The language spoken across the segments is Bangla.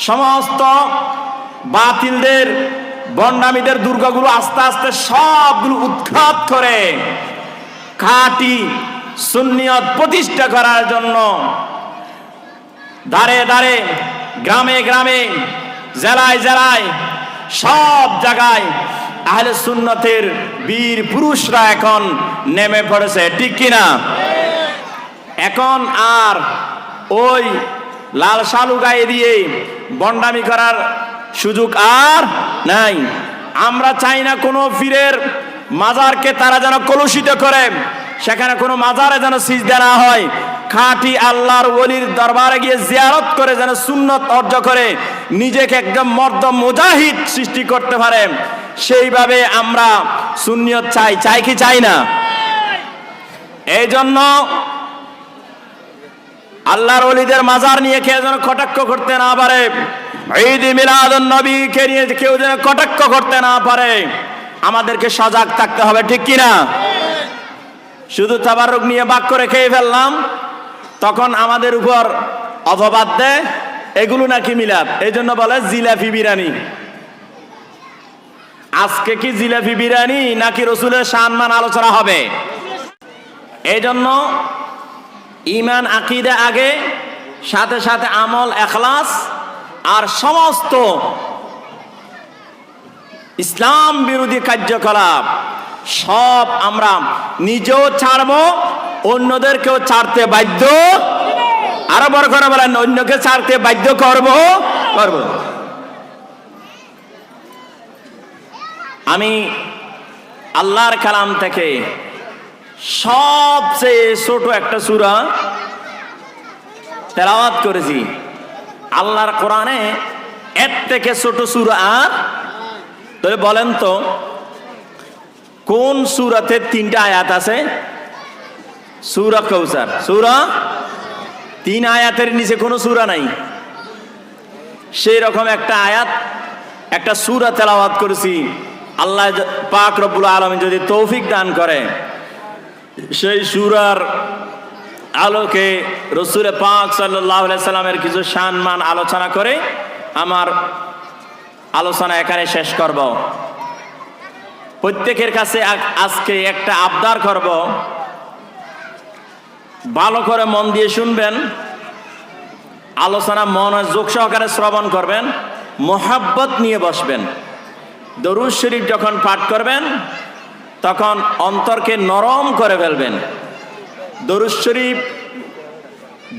সমস্ত বাতিলদের বন্ডামীদের দুর্গগুলো আস্তে আস্তে সবগুলো উৎখাত করে খাঁটি সুন্নিয়ত প্রতিষ্ঠা করার জন্য দাঁড়ে দাঁড়ে, গ্রামে গ্রামে, জেলায় জেলায়, সব জায়গায় আহলে সুন্নতের বীর পুরুষরা এখন নেমে পড়েছে, ঠিক কিনা? এখন আর ওই লাল শালু গায়ে দিয়ে বন্ডামি করার সুযোগ আর নাই। আমরা চাই না কোনো পীরের মাজারকে তারা যেন কলুষিত করে, সেখানে কোনো মাজারে যেন সিজদা না হয়। খাঁটি আল্লাহর ওলির দরবারে গিয়ে জিয়ারত করে যেন সুন্নত অর্জন করে নিজেকে একদম মর্দ মুজাহিদ সৃষ্টি করতে পারে, সেইভাবে আমরা সুন্নিয়ত চাই। চাই কি চাই না? এই জন্য আল্লাহর ওলিদের মাজার নিয়ে কেউ যেন কটাক্ষ করতে না পারে, ঈদ মিলাদুন নবীকে নিয়ে কেউ যেন কটাক্ষ করতে না পারে, আমাদেরকে সজাগ থাকতে হবে, ঠিক কিনা? শুধু তাবারুক নিয়ে বাক করে খেয়ে ফেললাম, তখন আমাদের উপর অপবাদ দেয় এগুলো নাকি মিলাদ, এই জন্য বলে জিলাপি বিরিয়ানি। আজকে কি জিলাপি বিরিয়ানি নাকি রসুলের সম্মান আলোচনা হবে? এই জন্য ঈমান আকীদা আগে, সাথে সাথে আমল ইখলাস, আর সমস্ত ইসলাম বিরোধী কার্যকলাপ সব আমরা নিজেও ছাড়বো, অন্যদেরকেও ছাড়তে বাধ্য, আরো বড় করে বলেন, অন্যকে ছাড়তে বাধ্য করব। আমি আল্লাহর কালাম থেকে সবচেয়ে ছোট একটা সূরা তেলাওয়াত করেছি। আল্লাহর কোরআনে এর থেকে ছোট সূরা আর? তবে বলেন তো কোন সূরাতে 3টা আয়াত আছে? সূরা কাউসার, সূরা 3 আয়াতের নিচে কোনো সূরা নাই। সেই রকম একটা আয়াত, একটা সূরা তেলাওয়াত করেছি। আল্লাহ পাক রব্বুল আলামিন যদি তৌফিক দান করে, সেই সূরার আলোকে রাসূল পাক সাল্লাল্লাহু আলাইহি সাল্লামের কিছু সম্মান আলোচনা করে আমার আলোচনা এখানে শেষ করব। প্রত্যেকের কাছে আজকে একটা আবদার করব, ভালো করে মন দিয়ে শুনবেন, আলোচনা মনোযোগ সহকারে শ্রবণ করবেন, মোহাব্বত নিয়ে বসবেন। দরুদ শরীফ যখন পাঠ করবেন তখন অন্তরকে নরম করে ফেলবেন। দরুদ শরীফ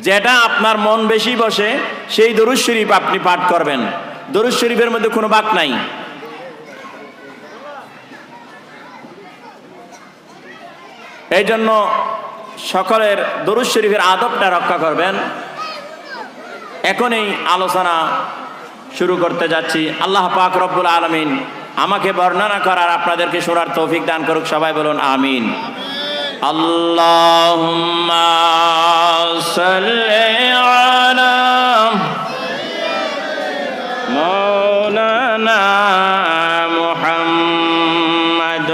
যেটা আপনার মন বেশি বসে সেই দরুদ শরীফ আপনি পাঠ করবেন। দরুদ শরীফের মধ্যে কোনো বাক নাই। এই জন্য সকলের দরুদ শরীফের আদবটা রক্ষা করবেন। এখন এই আলোচনা শুরু করতে যাচ্ছি। আল্লাহ পাক রব্বুল আলামিন আমাকে বর্ণনা করার, আপনাদেরকে শোনার তৌফিক দান করুক। সবাই বলুন আমিন। আল্লাহুম্মা সাল্লি আলা মাওলানা মুহাম্মাদ।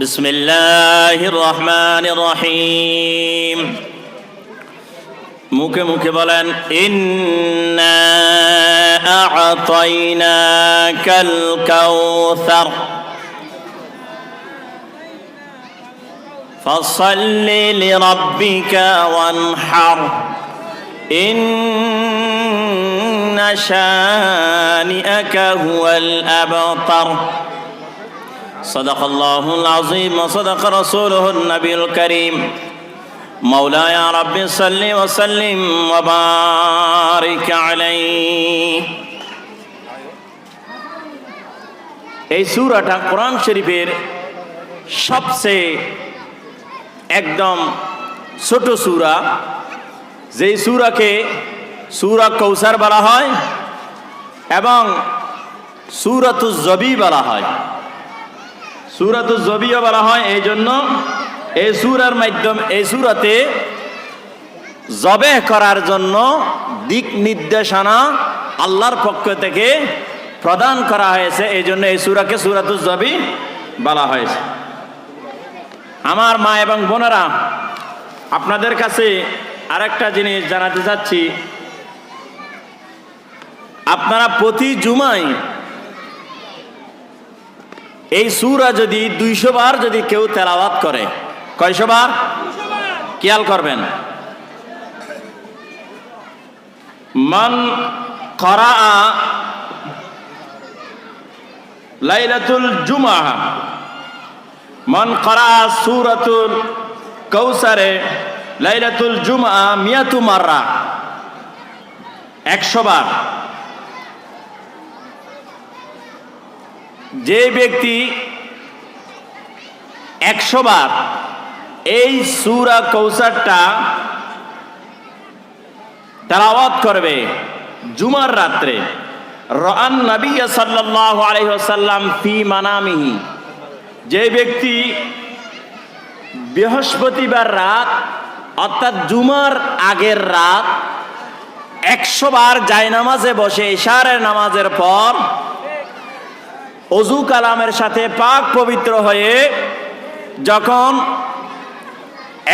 বিসমিল্লাহির রহমানির রহিম। মুখে মুখে বলেন, ইন্না আ'তাইনাকাল কাউসার ফাসাল্লি লিরাব্বিকা ওয়ানহার ইন্না শানিআকা হুয়াল আবতার। সাদাকাল্লাহুল আযীম ওয়া সাদাকা রাসূলুহুন নবিয়ুল কারীম। মাওলায়া রাব্বি সাল্লি ওয়া সাল্লিম ওয়া বারিক আলাইহি। এই সূরাটা কোরআন শরীফের সবচেয়ে একদম ছোট সূরা, যেই সূরাকে সূরা কাউসার বলা হয় এবং সূরাতুজ জবি বলা হয়। সূরাতুজ জবিও বলা হয় এই জন্য এই সূরার মাধ্যমে, এই সূরাতে জবেহ করার জন্য দিক নির্দেশনা আল্লাহর পক্ষ থেকে প্রদান করা হয়েছে। এই জন্য এই সূরাকে সূরাতুজ জবি বলা হয়েছে। আমার মা এবং বোনেরা, আপনাদের কাছে আরেকটা জিনিস জানাতে চাচ্ছি। আপনারা প্রতি জুমায় এই সূরা যদি 200 বার যদি কেউ তেলাওয়াত করে, কয়শো বার? খেয়াল করবেন। মান করা লাইলাতুল জুমআ, মান করা সূরাতুল কাউসারে লাইলাতুল জুমআ মিয়াতু মাররা, 100 বার। যে ব্যক্তি 100 বার এই সূরা কাউসারটা তেলাওয়াত করবে জুমার রাত্রে, রাআন নবী সাল্লাল্লাহু আলাইহি ওয়াসাল্লাম ফি মানামিহি, যে ব্যক্তি বৃহস্পতিবার রাত অর্থাৎ জুমার আগের রাত 100 বার জায়নামাজে বসে ইশারের নামাজের পর অজু কালামের সাথে পাক পবিত্র হয়ে যখন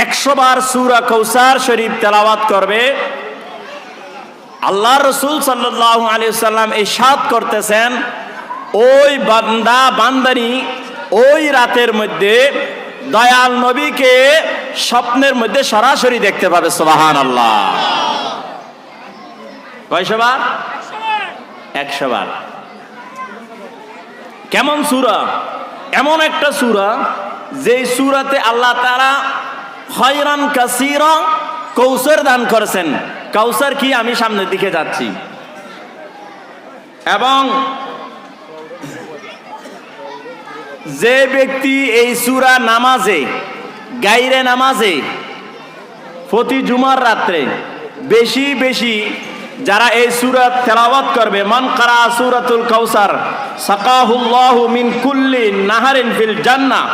100 বার সূরা কাউসার শরীফ তেলাওয়াত করবে, আল্লাহ রাসূল সাল্লাল্লাহু আলাইহি ওয়াসাল্লাম ইরশাদ করতেছেন, ওই বান্দা বান্দানি ওই রাতের মধ্যে দয়াল নবীকে স্বপ্নের মধ্যে সরাসরি দেখতে পাবে। সুবহানাল্লাহ। কয়শো বার? 100 বার। কেমন সূরা? এমন একটা সূরা যে সূরাতে আল্লাহ তাআলা খায়রান কাসীরা কাউসার দান করেছেন। কাউসার কি? আমি সামনের দিকে যাচ্ছি। এবং যে ব্যক্তি এই সূরা নামাজে, গায়রে নামাজে প্রতি জুমার রাত্রে বেশি বেশি যারা এই সূরা তেলাওয়াত করবে, মান কারা সূরাতুল কাউসার সাকাহুল্লাহু মিন কুল্লি নাহারিন ফিল জান্নাহ,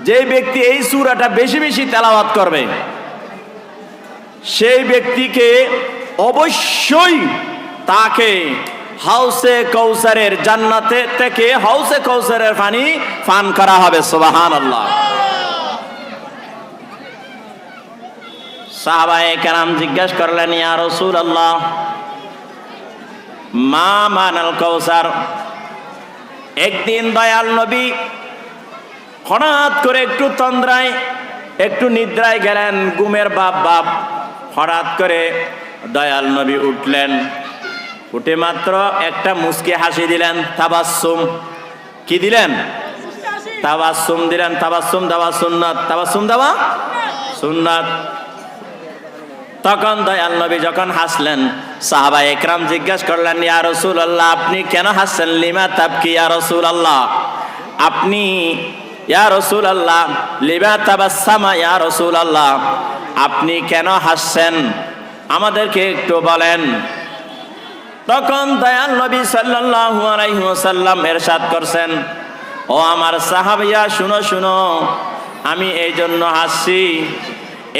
যে ব্যক্তি এই সূরাটা বেশি বেশি তেলাওয়াত করবে সেই ব্যক্তিকে অবশ্যই তাকে হাউসে কাউসারের জান্নাতে থেকে হাউসে কাউসারের পানি পান করা হবে। সুবহানাল্লাহ। সাহাবায়ে কেরাম জিজ্ঞাসা করলেন, ইয়া রাসূলুল্লাহ মা মানাল কাউসার? একদিন দয়াল নবী হঠাৎ করে একটু তন্দ্রায় একটু নিদ্রায় গেলেন, ঘুমের বাপ হঠাৎ করে দয়াল নবী উঠলেন, উঠে মাত্র একটা মুস্কি হাসি দিলেন, তাবাসসুম। কি দিলেন? তাবাসসুম দিলেন। তাবাসসুম দেওয়া সুন্নাত, তাবাসসুম দেওয়া সুন্নাত। তখন দয়াল নবী যখন হাসলেন, সাহাবায়ে কেরাম জিজ্ঞাসা করলেন, ইয়া রাসূলুল্লাহ আপনি কেন হাসছেন? লিমা তাবকি ইয়া রাসূলুল্লাহ, আপনি ইয়া রাসূলুল্লাহ লিমা তাবাসসামা ইয়া রাসূলুল্লাহ, আপনি কেন হাসছেন আমাদেরকে একটু বলেন। তখন দয়াল নবী সাল্লাল্লাহু আলাইহি ওয়াসাল্লাম ইরশাদ করছেন, ও আমার সাহাবিয়া শুনো শুনো, আমি এই জন্য হাসছি,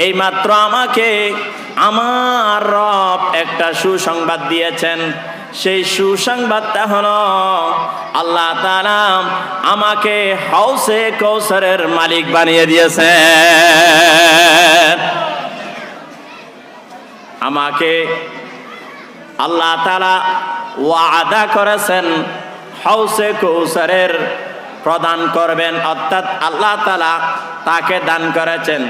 এই মাত্র আমাকে আমার রব একটা সুসংবাদ দিয়েছেন। সেই সুসংবাদটা হলো আল্লাহ তাআলা আমাকে হাউসে কাউসারের মালিক বানিয়ে দিয়েছেন। আমাকে আল্লাহ তাআলা ওয়াদা করেছেন হাউসে কাউসারের প্রদান করবেন, অর্থাৎ আল্লাহ তাআলা তাকে দান করেছেন।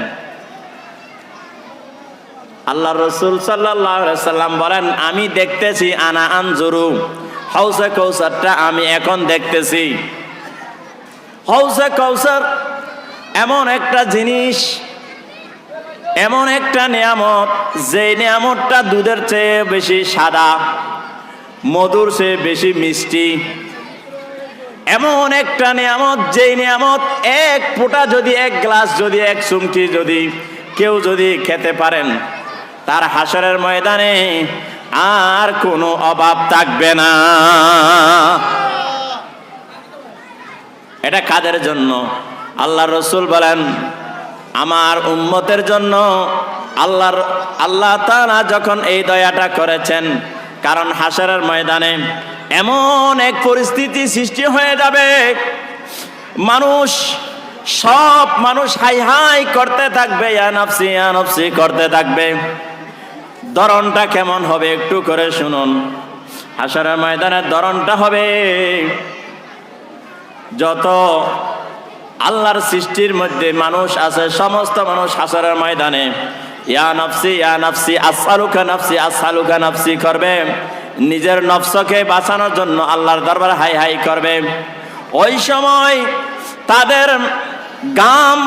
আল্লাহ রাসূল সাল্লাল্লাহু আলাইহি ওয়াসাল্লাম বলেন, আমি দেখতেছি, আনা আনজুরু, হাউসে কাউসারটা আমি এখন দেখতেছি। হাউসে কাউসার এমন একটা জিনিস, এমন একটা নিয়ামত, যে নিয়ামতটা দুধের চেয়ে বেশি সাদা, মধুর চেয়ে বেশি মিষ্টি। এমন একটা নিয়ামত, যে নিয়ামত এক ফোঁটা যদি, এক গ্লাস যদি, এক চুমকি যদি কেউ যদি খেতে পারেন, তার হাসরের ময়দানে আর কোনো অভাব থাকবে না। এটা কাদের জন্য? আল্লাহ রাসূল বলেন, আমার উম্মতের জন্য। আল্লাহ তাআলা যখন এই দয়াটা করেছেন, কারণ হাসরের ময়দানে এমন এক পরিস্থিতি সৃষ্টি হয়ে যাবে, মানুষ সব মানুষ হাই হাই করতে থাকবে, ইয়া নাফসি করতে থাকবে। ধরনটা কেমন হবে একটু করে শুনুন। হাশরের ময়দানের ধরনটা হবে, যত আল্লাহর সৃষ্টির মধ্যে মানুষ আছে সমস্ত মানুষ হাশরের ময়দানে ইয়া নাফসি আসআলুকা নাফসি করবে। নিজের নফসকে বাঁচানোর জন্য আল্লাহর দরবারে হাই হাই করবে। ওই সময় তাদের গাম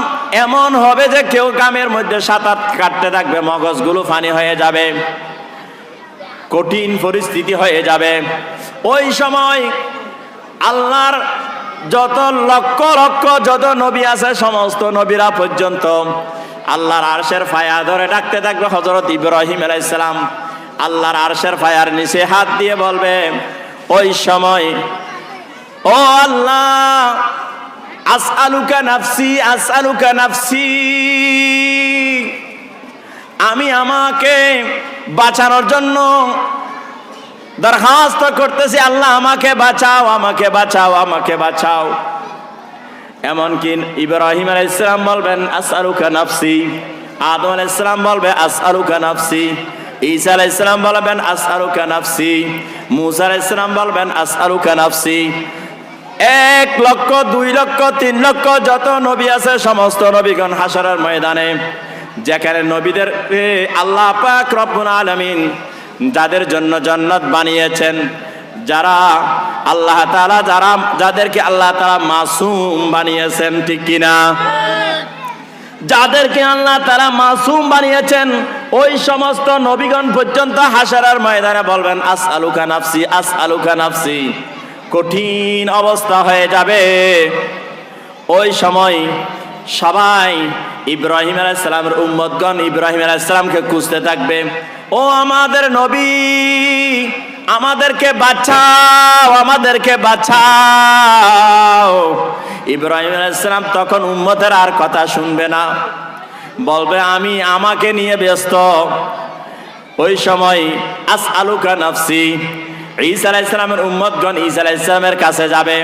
এমন হবে যে কেউ গামের মধ্যে সাঁতার কাটতে থাকবে, মগজগুলো পানি হয়ে যাবে, কঠিন পরিস্থিতি হয়ে যাবে। ওই সময় আল্লাহর যত লক্ষ লক্ষ যত নবী আছে সমস্ত নবীরা পর্যন্ত আল্লাহর আরশের ফায়া ধরে ডাকতে থাকবে। হযরত ইব্রাহিম আলাইহিস সালাম আল্লাহর আরশের ফায়ার নিচে হাত দিয়ে বলবে, ওই সময় ও আল্লাহ আসআলুকা নাফসি, আমি আমাকে বাঁচানোর জন্য দরখাস্ত করতেছি, আল্লাহ আমাকে বাঁচাও। এমনকি ইব্রাহিম আলাইহিস সালাম বলবেন আসআলুকা নাফসি, আদম আলাইহিস সালাম বলবে আসআলুকা নাফসি, ঈসা আলাইহিস সালাম বলবেন আসআলুকা নাফসি, মূসা আলাইহিস সালাম বলবেন আসআলুকা নাফসি। 1 লক্ষ 2 লক্ষ 3 লক্ষ যত নবী আছে সমস্ত নবীগণ হাশরের ময়দানে, যেখানে নবীদের আল্লাহ পাক রব্বুল আলামিন যাদের জন্য জান্নাত বানিয়েছেন, যারা আল্লাহ তাআলা যাদেরকে আল্লাহ তাআলা মাসুম বানিয়েছেন, ঠিক কিনা? যাদেরকে আল্লাহ তাআলা মাসুম বানিয়েছেন ওই সমস্ত নবীগণ পর্যন্ত হাশরের ময়দানে বলবেন আসআলুকা নাফসি। কঠিন অবস্থা হয়ে যাবে। ওই সময় সবাই ইব্রাহিম আলাইহিস সালামের উম্মতগণ ইব্রাহিম আলাইহিস সালামকে খুঁজতে থাকবে, ও আমাদের নবী, আমাদেরকে বাঁচাও। ইব্রাহিম আলাইহিস সালাম তখন উম্মতের আর কথা শুনবে না, বলবে আমি আমাকে নিয়ে ব্যস্ত। ওই সময় আসআলুকা নাফসি। ঈসা আলাইহিস সালামের উম্মতগণ ঈসা আলাইহিস সালামের কাছে যাবে,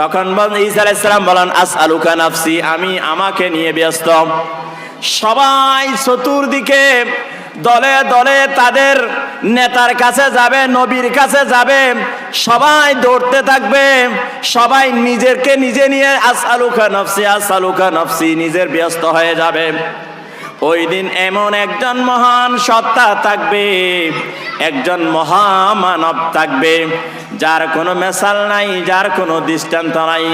তখন ঈসা আলাইহিস সালাম বলেন আসআলুকা নাফসি, আমি আমাকে নিয়ে ব্যস্ত। সবাই চতুর্দিকে দলে দলে তাদের নেতার কাছে যাবে, নবীর কাছে যাবে, সবাই দৌড়তে থাকবে, সবাই নিজেকে নিজে নিয়ে আসআলুকা নাফসি নিজের ব্যস্ত হয়ে যাবে। ওই দিন এমন একজন মহান সত্তা থাকবে, একজন মহামানব থাকবে, যার কোনো মেসাল নাই, যার কোনো দৃষ্টান্ত নাই।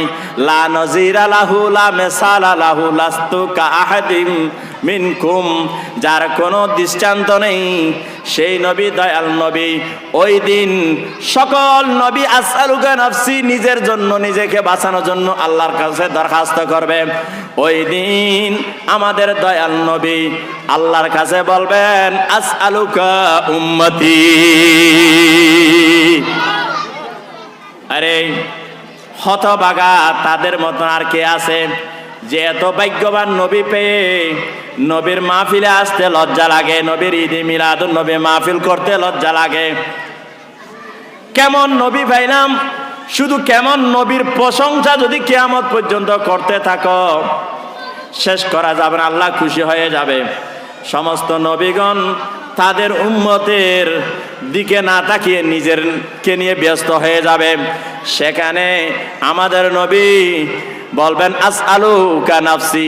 লা নজিরা লাহু লা মেসালা লাহু লাস্তু কা আহাদিম মিনকুম, যার কোনো দৃষ্টান্ত নেই, সেই নবী দয়াল নবী। ওই দিন সকল নবী আসআলুকা নাফসি নিজের জন্য, নিজেকে বাঁচানোর জন্য আল্লাহর কাছে দরখাস্ত করবে। ওই দিন আমাদের দয়াল নবী আল্লাহর কাছে বলবেন আসআলুকা উম্মতি। আরে হতভাগা তাদের মতন আর কে আছে যে এত ভাগ্যবান নবী পেয়ে নবীর মাহফিলে আসতে লজ্জা লাগে, নবীর ঈদে মিলাদুন নবী মাহফিল করতে লজ্জা লাগে। কেমন নবী পাইলাম, শুধু কেমন নবীর প্রশংসা যদি কিয়ামত পর্যন্ত করতে থাকো শেষ করা যাবে না, আল্লাহ খুশি হয়ে যাবে। সমস্ত নবীগণ তাদের উম্মতের দিকে না তাকিয়ে নিজেরকে নিয়ে ব্যস্ত হয়ে যাবে। সেখানে আমাদের নবী বলবেন আসআলুকা নাফসি।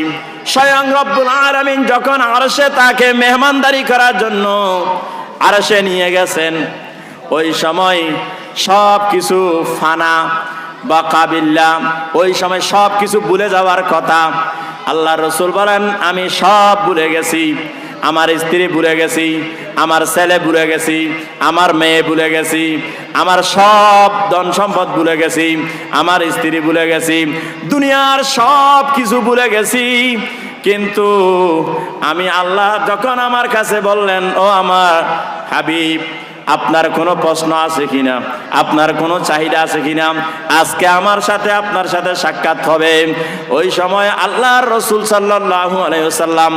স্বয়ং রব্বুল আলামিন যখন আরশে তাকে মেহমানদারি করার জন্য আরশে নিয়ে গেছেন, ওই সময় সব কিছু ফানা বা কাবিল্লা, ওই সময় সব কিছু ভুলে যাওয়ার কথা। আল্লাহ রসুল বলেন আমি সব ভুলে গেছি, আমার স্ত্রী ভুলে গেছি, আমার ছেলে ভুলে গেছি, আমার মেয়ে ভুলে গেছি, আমার সব ধন সম্পদ ভুলে গেছি, আমার স্ত্রী ভুলে গেছি, দুনিয়ার সব কিছু ভুলে গেছি। কিন্তু আমি আল্লাহ যখন আমার কাছে বললেন ও আমার হাবিব, আপনার কোনো প্রশ্ন আছে কিনা, আপনার কোনো চাহিদা আছে কিনা, আজকে আমার সাথে আপনার সাথে সাক্ষাৎ হবে। ওই সময় আল্লাহর রাসূল সাল্লাল্লাহু আলাইহি ওয়াসাল্লাম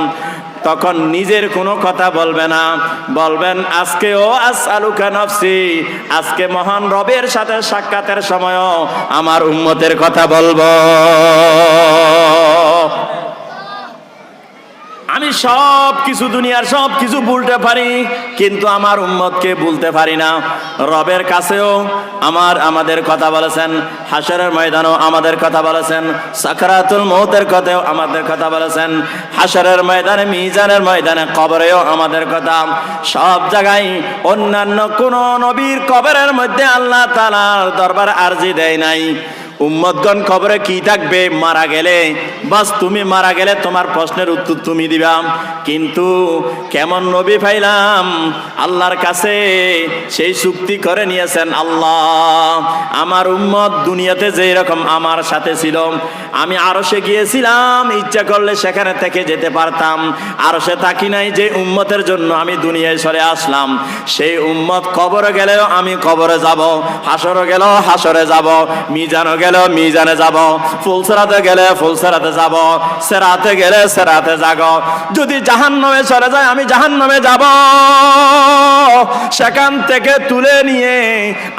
তখন নিজের কোনো কথা বলবে না, বলবেন আজকে ও আসআলুকা নাফসি, আজকে মহান রবের সাথে সাক্ষাতের সময়ও আমার উম্মতের কথা বলবো। সব কিছু দুনিয়ার সব কিছু ভুলতে পারি, কিন্তু আমার উম্মতকে ভুলতে পারি না। রবের কাছেও আমাদের কথা বলেছেন, হাসরের ময়দানেও আমাদের কথা বলেছেন, সাকরাতুল মউতের কথাও আমাদের কথা বলেছেন, হাসরের ময়দানে, মিজানের ময়দানে, কবরেও আমাদের কথা। সব জায়গায় অন্যান্য কোন নবীর কবরের মধ্যে আল্লাহ তাআলার দরবার আরজি দেয় নাই। উম্মতগণ কবরে কি থাকবে? মারা গেলে বাস, তুমি মারা গেলে তোমার প্রশ্নের উত্তর তুমি দিবা। কিন্তু কেমন নবী পাইলাম আল্লাহর কাছে, সেই চুক্তি করে নিয়েছেন আল্লাহ, আমার উম্মত দুনিয়াতে যেই রকম আমার সাথে ছিল, আমি আরশে গিয়েছিলাম, ইচ্ছা করলে সেখানে থেকে যেতে পারতাম। আরশে থাকি নাই, যে উম্মতের জন্য আমি দুনিয়ায় চলে আসলাম, সেই উম্মত কবরে গেলেও আমি কবরে যাব, হাসরে গেলেও হাসরে যাব, মিজানে গেলেও মিজানে যাব, ফুলসিরাতে গেলে ফুলসিরাতে যাব, সিরাতে গেলে সিরাতে যাব। যদি জাহান্নামে চলে যায় আমি জাহান্নামে যাব। সেখান থেকে তুলে নিয়ে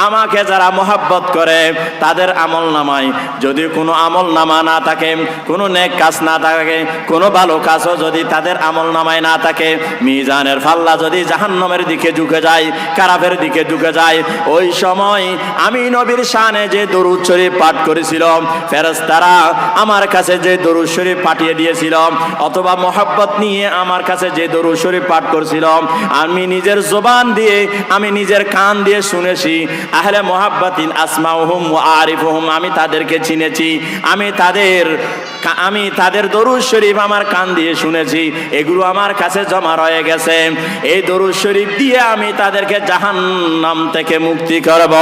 আমাকে যারা মহব্বত করে তাদের আমলনামায় যদি কোনো আমলনামা না থাকে, কোনো নেক কাজ না থাকে, কোনো ভালো কাজও যদি তাদের আমলনামায় না থাকে, মিজানের পাল্লা যদি জাহান্নামের দিকে ঝুঁকে যায়, খারাপের দিকে ঝুঁকে যায়, ওই সময় আমি নবীর শানে যে দরুদ শরীফ পাঠ করেছিল, ফেরেশতারা আমার কাছে যে দরুদ শরীফ পাঠিয়ে দিয়েছিল, অথবা মহব্বত নিয়ে আমার কাছে যে দরুদ শরীফ পাঠ করছিল, আমি নিজের জবান দিয়ে, আমি নিজের কান দিয়ে শুনেছি। আহলে মুহাব্বাতিন আসমাউহুম ওয়া আরিফুহুম, আমি তাদেরকে চিনেছি, আমি তাদের দরুদ শরীফ আমার কান দিয়ে শুনেছি, এগুলো আমার কাছে জমা রয়ে গেছে। এই দরুদ শরীফ দিয়ে আমি তাদেরকে জাহান্নাম থেকে মুক্তি করব।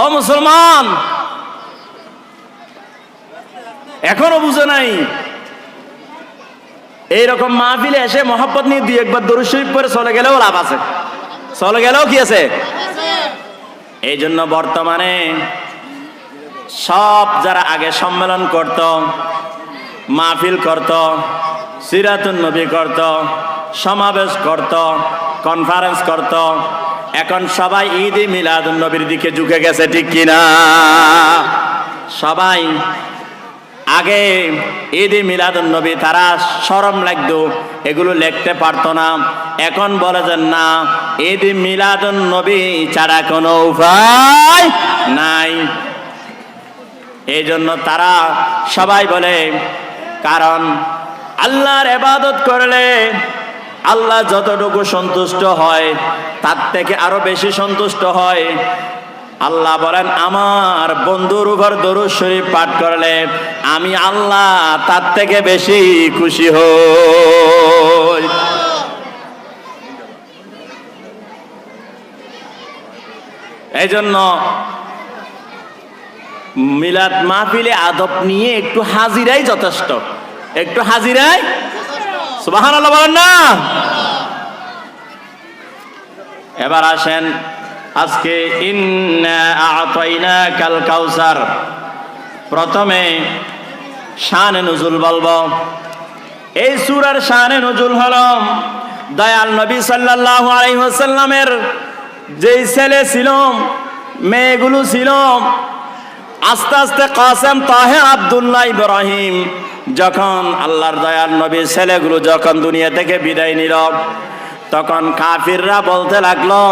ও মুসলমান, এখনো বুঝে নাই? এইরকম মাহফিলে এসে মহব্বত নিয়ে দুই একবার দরুদ শরীফ পড়ে চলে গেলেও লাভ আছে, চলে গেলেও কি আছে? এই জন্য বর্তমানে সব যারা আগে সম্মেলন করত, মাহফিল করত, সিরাতুন নবী করত, সমাবেশ করত, কনফারেন্স করত, এখন সবাই ঈদ মিলাদুন নবীর দিকে ঝুঁকে গেছে, ঠিক কিনা? সবাই আগে ঈদ মিলাদুন নবী তারা শরম লাগতো, এগুলো লিখতে পারতো না। এখন বলে যে না, ঈদ মিলাদুন নবী ছাড়া কোনো উপায় নাই। এই জন্য তারা সবাই বলে, কারণ আল্লাহর ইবাদত করলে আল্লাহ যতটুকু সন্তুষ্ট হয় তার থেকে আরো বেশি সন্তুষ্ট হয়। আল্লাহ বলেন, আমার বন্ধুর উপর দরুদ শরীফ পাঠ করলে আমি আল্লাহ তার থেকে বেশি খুশি হই। এই জন্য মিলাদ মাহফিলে আদব নিয়ে একটু হাজিরাই যথেষ্ট, একটু হাজিরাই। সুবহানাল্লাহ বলেন না? এবার আসেন, আজকে ইন্না আ'তাইনাকাল কাউসার, প্রথমে শানে নুজুল বলবো। এই সূরার শানে নুজুল হলো দয়াল নবী সাল্লাল্লাহু আলাইহি ওয়াসাল্লামের যেই ছেলে ছিল, মেয়েগুলো ছিল, আস্তে আস্তে কাসেম, তাহের, আব্দুল্লাহ, ইব্রাহিম, যখন আল্লাহর দয়াল নবীর ছেলেগুলো যখন দুনিয়া থেকে বিদায় নিল, তখন কাফিররা বলতে লাগলো,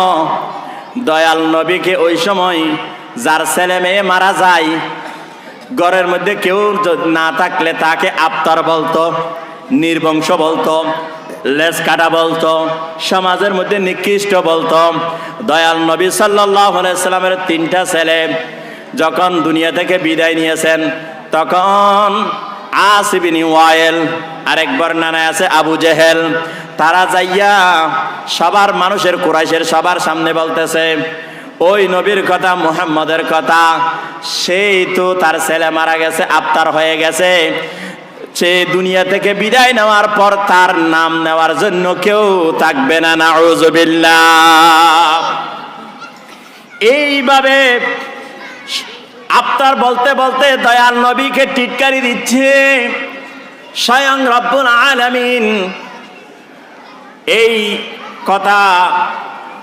দয়াল নবীকে ওই সময় যার ছেলে মেয়ে মারা যায়, ঘরের মধ্যে কেউ না থাকলে তাকে আবতার বলতো, নির্বংশ বলতো, লেজ কাটা বলতো, সমাজের মধ্যে নিকৃষ্ট বলতো। দয়াল নবী সাল্লাল্লাহু আলাইহি সাল্লামের 3টা ছেলে যখন দুনিয়া থেকে বিদায় নিয়েছেন, তখন আস ইবনে ওয়াইল, আরেক বর্ণনায় আছে আবু জেহেল, তারা যাইয়া সবার মানুষের, কুরাইশের সবার সামনে বলতেছে, ওই নবীর কথা, মুহাম্মদের কথা, সেই তো তার ছেলে মারা গেছে, আবতার হয়ে গেছে, সে দুনিয়া থেকে বিদায় নেওয়ার পর তার নাম নেওয়ার জন্য কেউ থাকবে না, নাউযুবিল্লাহ। এইভাবে আবতার বলতে বলতে দয়াল নবীকে টিটকারি দিচ্ছে স্বয়ং রব্বুল আলামিন। এই কথা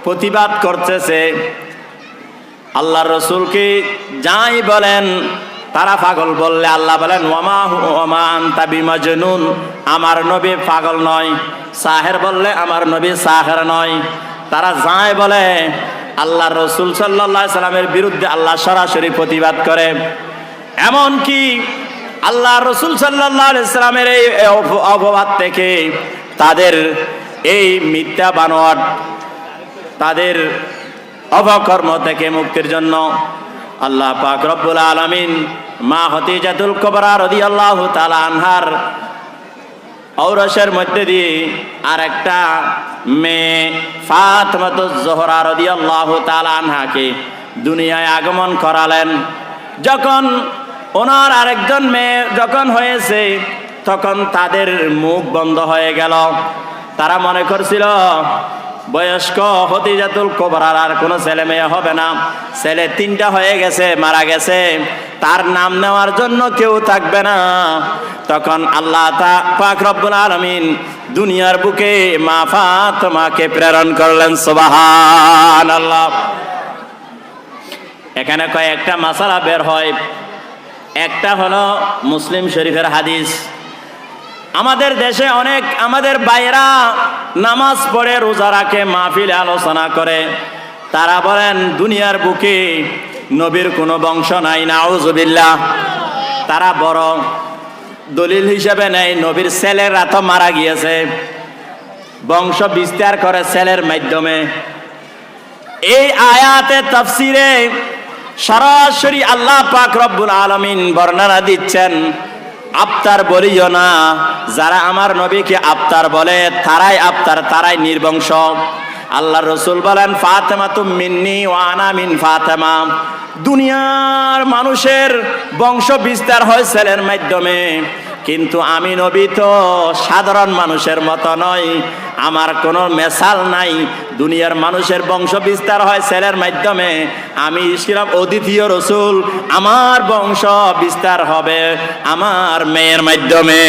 প্রতিবাদ করতেছে, আল্লাহর রাসূলকে যাই বলেন তারা পাগল বললে আল্লাহ বলেন ওমা আনতা বিমাজনুন, আমার নবী পাগল নয়। সাহের বললে আমার নবী সাহের নয়। তারা যায় বলে আল্লাহ রসুল সাল্লাল্লাহু আলাইহি সাল্লামের বিরুদ্ধে আল্লাহ সরাসরি প্রতিবাদ করে। এমন কি আল্লাহ রসুল সাল্লাল্লাহু আলাইহি সাল্লামের এই অপবাদ থেকে, তাদের এই মিথ্যা বানোয়াট, তাদের অপকর্ম থেকে মুক্তির জন্য আল্লাহ পাক রব্বুল আলামিন মা খদিজাতুল কুবরা রাদিয়াল্লাহু তাআলা আনহার ঔরসের মধ্যে দিয়ে আরেকটা মেয়ে ফাতিমাতুজ জোহরা রাদিয়াল্লাহু তাআলা আনহাকে দুনিয়ায় আগমন করালেন। যখন ওনার আরেকজন মেয়ে যখন হয়েছে, তখন তাদের মুখ বন্ধ হয়ে গেল। তারা মনে করছিল বয়স্ক খদিজাতুল কুবরার আর কোনো ছেলে মেয়ে হবে না, ছেলে 3টা হয়ে গেছে, মারা গেছে, তার নাম নেওয়ার জন্য কেউ থাকবে না। তখন আল্লাহ পাক রব্বুল আলামিন দুনিয়ার বুকে মা ফাতিমাকে প্রেরণ করলেন। সুবহানাল্লাহ। এখানে কয়েকটা মাসালা বের হয়। একটা হলো মুসলিম শরীফের হাদিস। আমাদের দেশে অনেক আমাদের ভাইরা নামাজ পড়ে, রোজা রাখে, মাহফিলে আলোচনা করে, তারা বলেন দুনিয়ার বুকে নবীর কোনো বংশ নাই, নাউজুবিল্লাহ। তারা বড় দলিল হিসেবে নেয় নবীর ছেলেরা তো মারা গিয়েছে, বংশ বিস্তার করে ছেলের মাধ্যমে। এই আয়াতে তাফসিরে সরাসরি আল্লাহ পাক রব্বুল আলামিন বর্ণনা দিচ্ছেন, আফতার বলিও না, যারা আমার নবীকে আফতার বলে তারাই আফতার, তারাই নির্বংশ। আল্লাহ রসুল বলেন ফাতেমা তুম মিন্নি ওয়া আনা মিন ফাতেমা। দুনিয়ার মানুষের বংশ বিস্তার হয় ছেলের মাধ্যমে, কিন্তু আমি নবী তো সাধারণ মানুষের মতো নয়, আমার কোনো মেসাল নাই। দুনিয়ার মানুষের বংশ বিস্তার হয় ছেলের মাধ্যমে, আমি ছিলাম অদ্বিতীয় রসুল, আমার বংশ বিস্তার হবে আমার মেয়ের মাধ্যমে।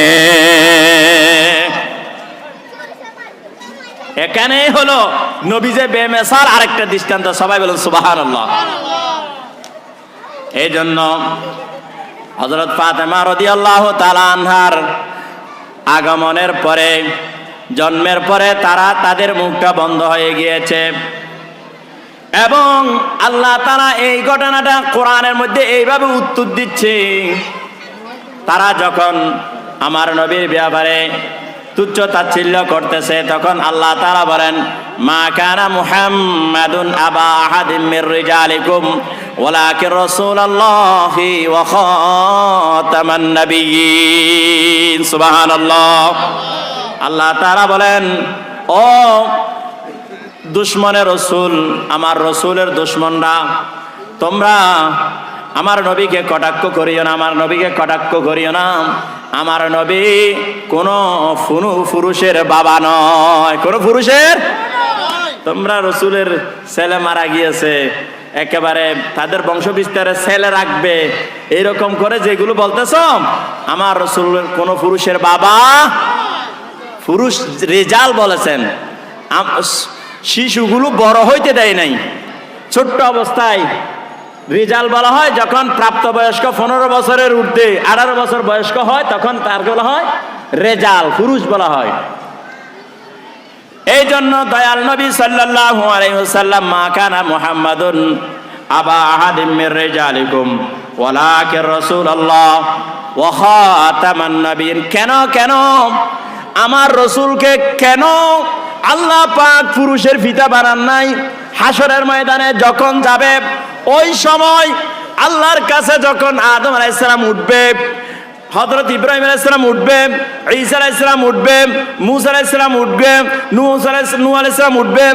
এখানে হলো নবী যে বেমেসাল আরেকটা দৃষ্টান্ত। সবাই বলুন সুবহানাল্লাহ। এই জন্য হযরত ফাতেমা রাদিয়াল্লাহু তাআলা আনহার আগমনের পরে, জন্মের পরে তারা তাদের মুখটা বন্ধ হয়ে গিয়েছে। এবং আল্লাহ তাআলা এই ঘটনাটা কোরআনের মধ্যে এইভাবে উত্তর দিচ্ছে। তারা যখন আমার নবীর ব্যাপারে তুচ্ছ তাচ্ছিল্য করতেছে, তখন আল্লাহ তাআলা বলেন মা কানা মুহাম্মাদুন আবা আহাদিম মির রিজালিকুম ওয়ালাকিন রাসূলুল্লাহি ওয়া খাতামান নাবিয়্যিন। সুবহানাল্লাহ। আল্লাহ তাআলা বলেন ও দুশমনের রসুল, আমার রসুলের দুশমনরা, তোমরা আমার নবীকে কটাক্ষ করিও না, আমার নবীকে কটাক্ষ করিও না। আমার নবী কোনো পুরুষের বাবা নয়, কোনো পুরুষের। তোমরা রসুলের ছেলে মারা গিয়েছে, একেবারে তাদের বংশ বিস্তারে ছেলে রাখবে, এইরকম করে যেগুলো বলতেছ, আমার রসুলের কোনো পুরুষের বাবা। পুরুষ রেজাল বলেছেন, শিশুগুলো বড় হইতে দেয় নাই, ছোট্ট অবস্থায় রেজাল বলা হয়। যখন প্রাপ্তবয়স্ক 15 বছরের ঊর্ধ্বে 18 বছর বয়স্ক হয়, তখন তার বলা হয় রেজাল, পুরুষ বলা হয়। এই জন্য দয়াল নবী সাল্লাল্লাহু আলাইহি ওয়াসাল্লাম মা কানা মুহাম্মাদুন আবা আহাদিম মির রিজালিকুম ওয়ালাকিন রাসূলুল্লাহ ওয়া খাতামান নাবিয়্যিন। কেন আমার রসুলকে কেন আল্লাহ পাক পুরুষের পিতা বানান নাই? হাসরের ময়দানে যখন যাবে, ওই সময় আল্লাহর কাছে যখন আদম আলাইহিস সালাম উঠবে, হযরত ইব্রাহিম আলাইহিস সালাম উঠবে, ঈসা আলাইহিস সালাম উঠবে, মূসা আলাইহিস সালাম উঠবে, নূহ আলাইহিস সালাম উঠবে,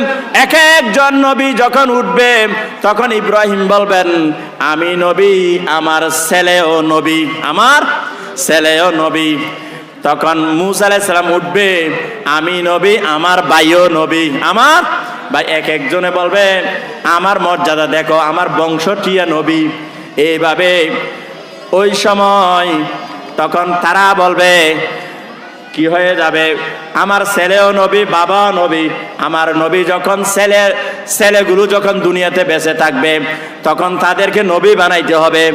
এক একজন নবী যখন উঠবে, তখন ইব্রাহিম বলবেন আমি নবী, আমার ছেলেও নবী, আমার ছেলেও নবী। তখন মূসা আলাইহিস সালাম উঠবে, আমি নবী, আমার ভাইও নবী, আমার ভাই। এক একজনে বলবে আমার মর্যাদা দেখো, আমার বংশটিয়া নবী। এইভাবে ওই সময় তখন তারা বলবে কি হয়ে যাবে, আমার ছেলেও নবী, বাবাও নবী। আমার নবী যখন ছেলেগুলো যখন দুনিয়াতে বেঁচে থাকবে, তখন তাদেরকে নবী বানাইতে হবে।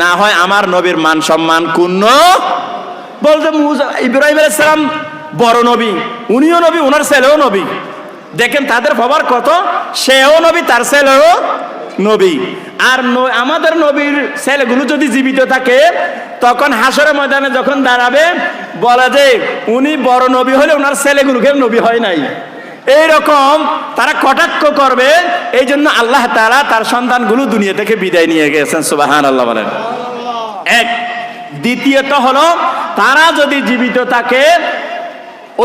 না হয় আমার নবীর মান সম্মান ক্ষুণ্ণ। বলছে ইব্রাহিম আলাইহিস সালাম বড় নবী, উনিও নবী, ওনার ছেলেও নবী। দেখেন তাদের খবর কত, সেও নবী তার ছেলেও নবী। আর আমাদের নবীর ছেলেগুলো যদি জীবিত থাকে তখন হাসরের ময়দানে যখন দাঁড়াবে বলা যে উনি বড় নবী হলে ওনার ছেলেগুলোকে নবী হয় নাই, এইরকম তারা কটাক্ষ করবে। এই জন্য আল্লাহ তাআলা তার সন্তানগুলো দুনিয়া থেকে বিদায় নিয়ে গেছেন। সুবহানাল্লাহ বলেন। এক, দ্বিতীয়ত হলো তারা যদি জীবিত থাকে